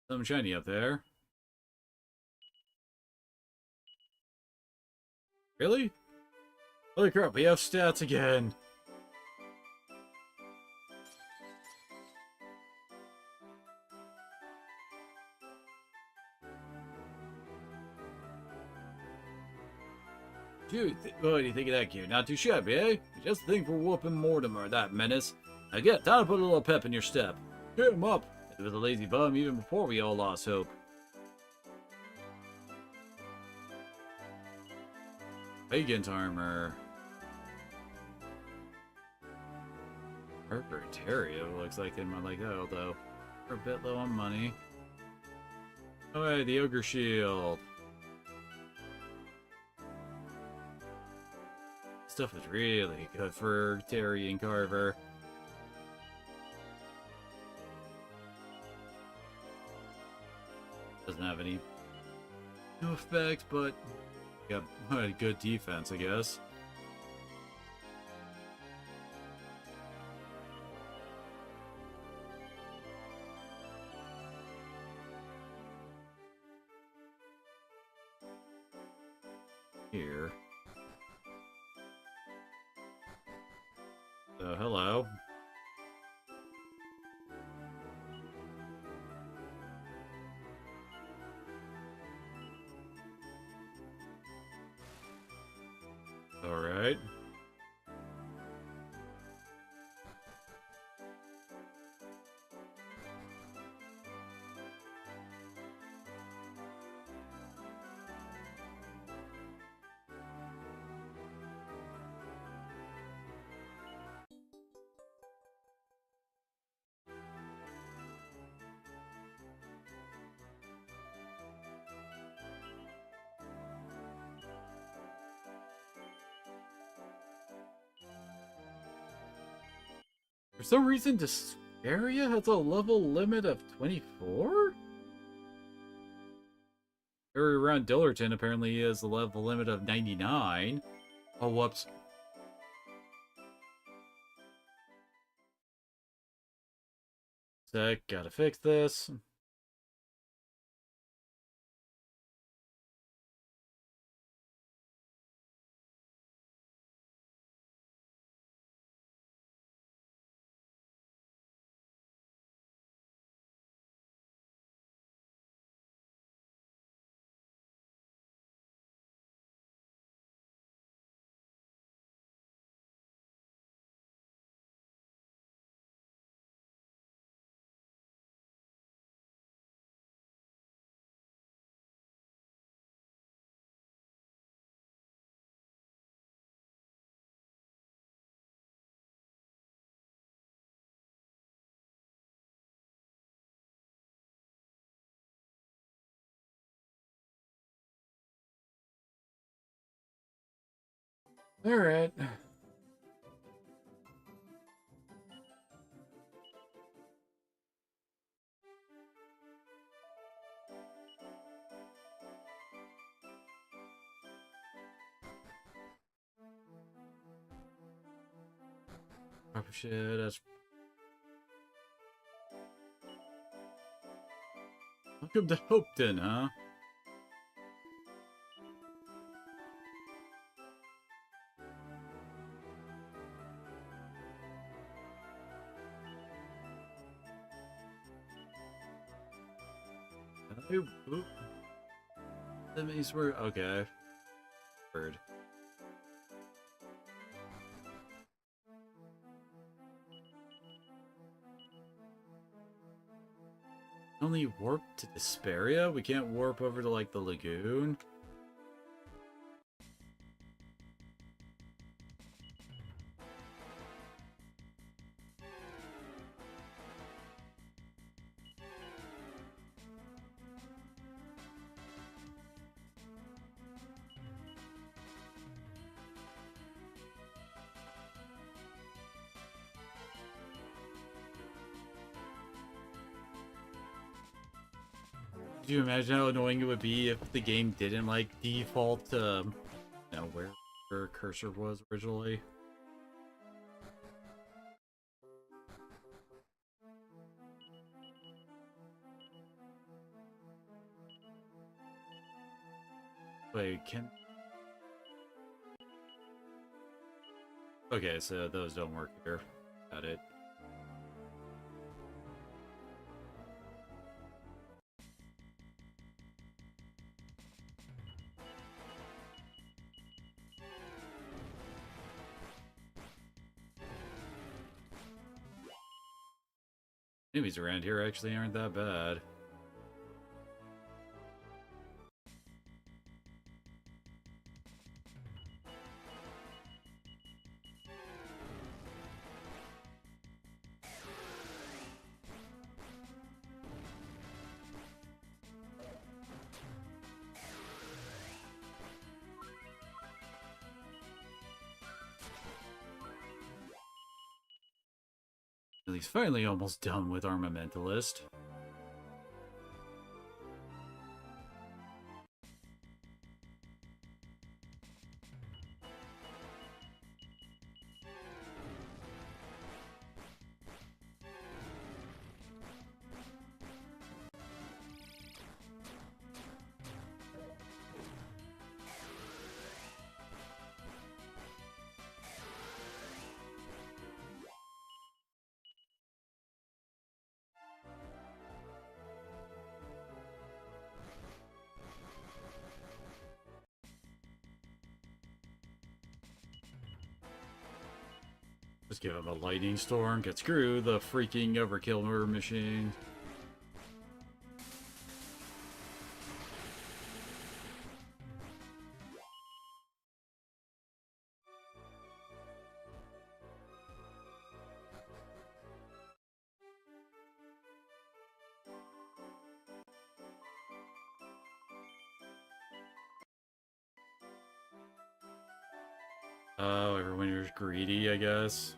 Something shiny up there. Really? Holy crap, we have stats again. Dude, what do you think of that gear? Not too shabby, eh? Just think for whooping Mortimer, that menace. Now get time to put a little pep in your step. Get him up. He was a lazy bum even before we all lost hope. Pagan's armor. Herbertaria looks like they might like that, although we're a bit low on money. Oh, hey, the Ogre Shield. Stuff is really good for Terry and Carver. Doesn't have any new effect, but got a good defense, I guess. Here. So, hello. Alright. For some reason, Desparia has a level limit of 24? Area around Dillerton apparently has a level limit of 99. Oh, whoops. Sec, gotta fix this. Alright. Proper shit, that's... Welcome to Hopeton, huh? Oop. That means we're... Okay. Bird. Only warp to Desparia? We can't warp over to, like, the lagoon? Could you imagine how annoying it would be if the game didn't, like, default to, you know, where her cursor was originally? Wait, can... Okay, so those don't work here. Got it. Enemies around here actually aren't that bad. He's finally almost done with Armamentalist. Just give him a lightning storm. Get screwed, the freaking overkill murder machine. Oh, everyone here's greedy, I guess.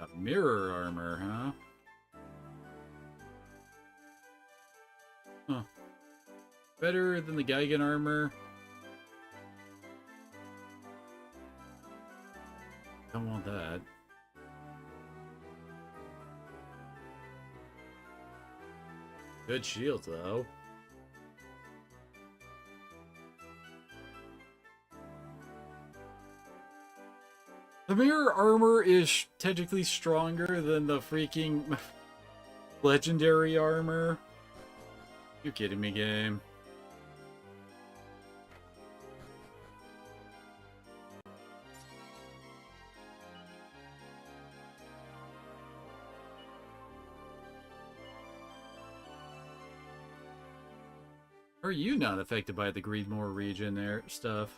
Got mirror armor, huh? Huh. Better than the Gigan armor. Don't want that. Good shield, though. The mirror armor is technically stronger than the freaking legendary armor. You kidding me, game? Are you not affected by the Greedmore region there stuff?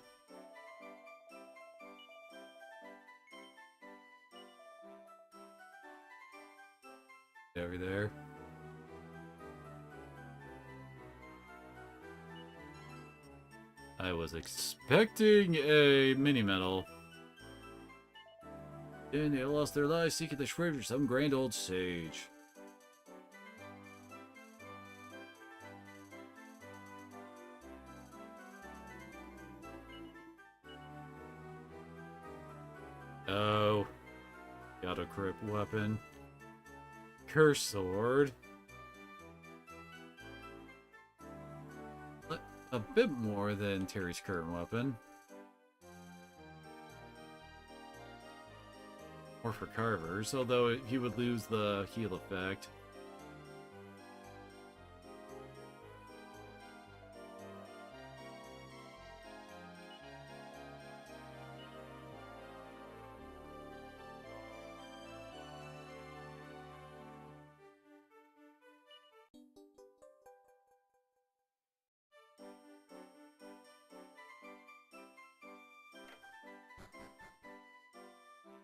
Over there. I was expecting a mini medal. Then they lost their lives seeking the treasure of some grand old sage. Oh. Got a crypt weapon. Curse sword. A bit more than Terry's current weapon. Or for Carver's, although he would lose the heal effect.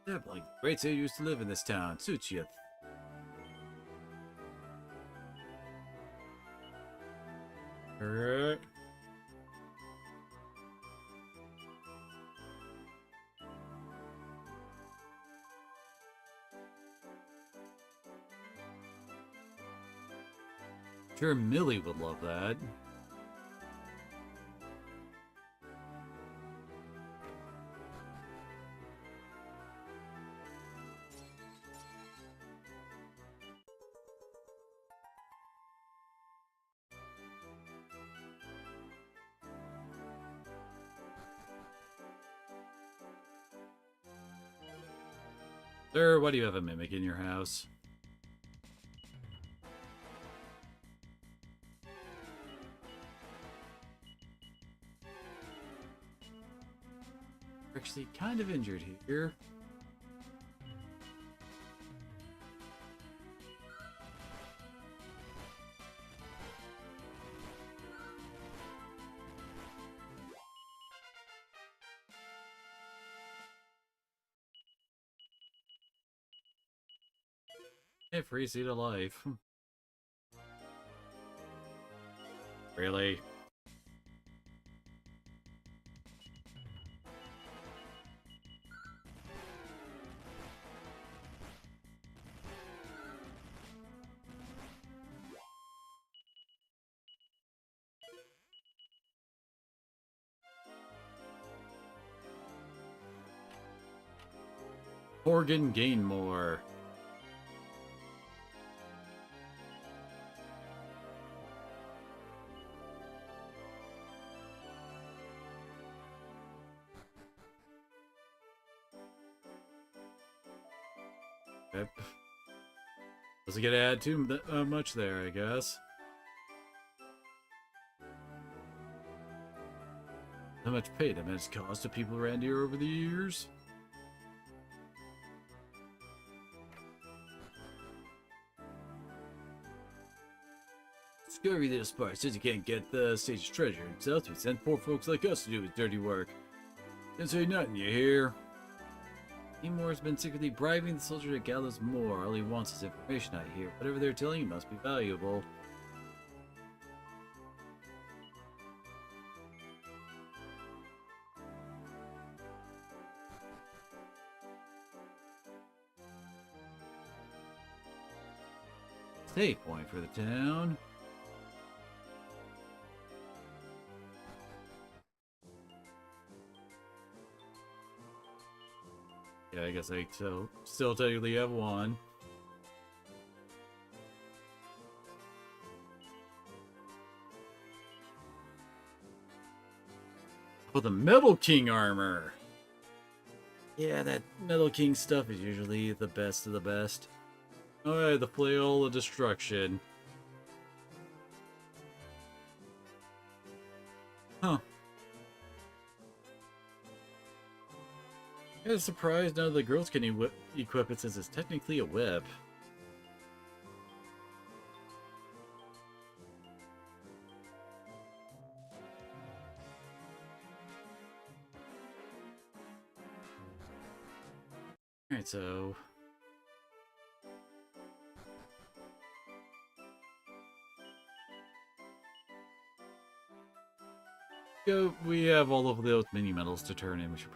Yeah, like great say you used to live in this town. Suits you. Alright. Sure, Millie would love that. Sir, why do you have a mimic in your house? Actually, kind of injured here. Hey, free seat of life. Really? Morgan Gainmore. Yep. Doesn't get to add too much there, I guess. how much pay that has caused to people around here over the years? Scurvy little spart says you can't get the stage's treasure himself, so he sent poor folks like us to do his dirty work. Didn't say nothing, you hear? Seymour's been secretly bribing the soldier at Gallows Moor. All he wants is information, I hear. Whatever they're telling you must be valuable. Save point for the town. Yeah, I guess I still technically have one. Oh, the Metal King armor! Yeah, that Metal King stuff is usually the best of the best. Alright, the Flail of Destruction. Huh. I'm surprised none of the girls can equip it since it's technically a whip. Alright, so... we have all of those mini medals to turn in. We should.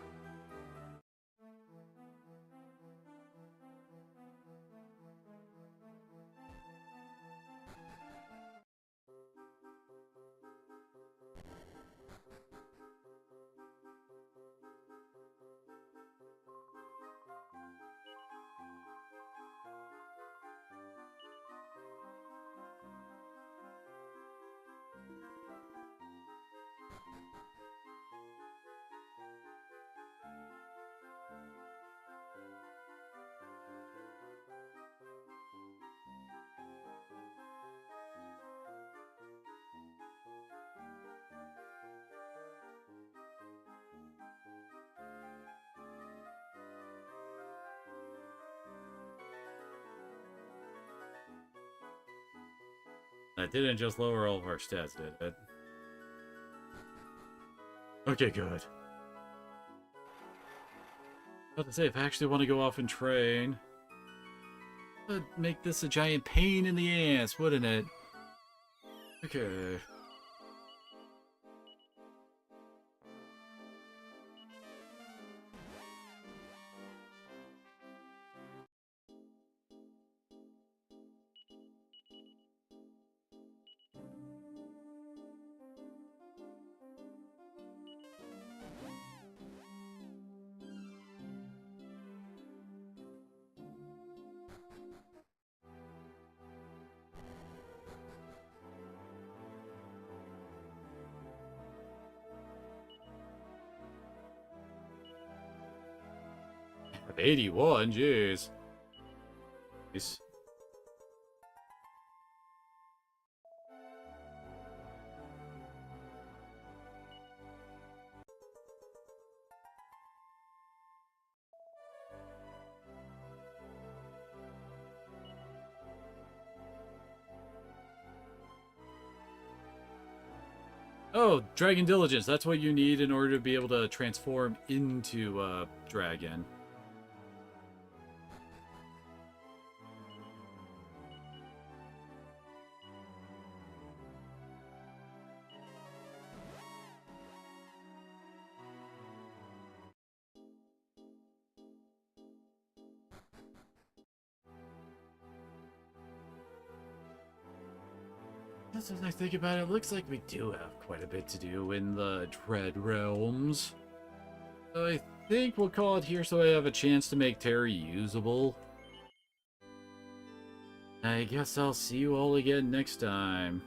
That didn't just lower all of our stats, did it? Okay, good. About to say, if I actually want to go off and train, that'd make this a giant pain in the ass, wouldn't it? Okay. At 81, jeez. Nice. Oh, Dragon Diligence. That's what you need in order to be able to transform into Dragon. As I think about it, looks like we do have quite a bit to do in the Dread Realms. So I think we'll call it here so I have a chance to make Terry usable. I guess I'll see you all again next time.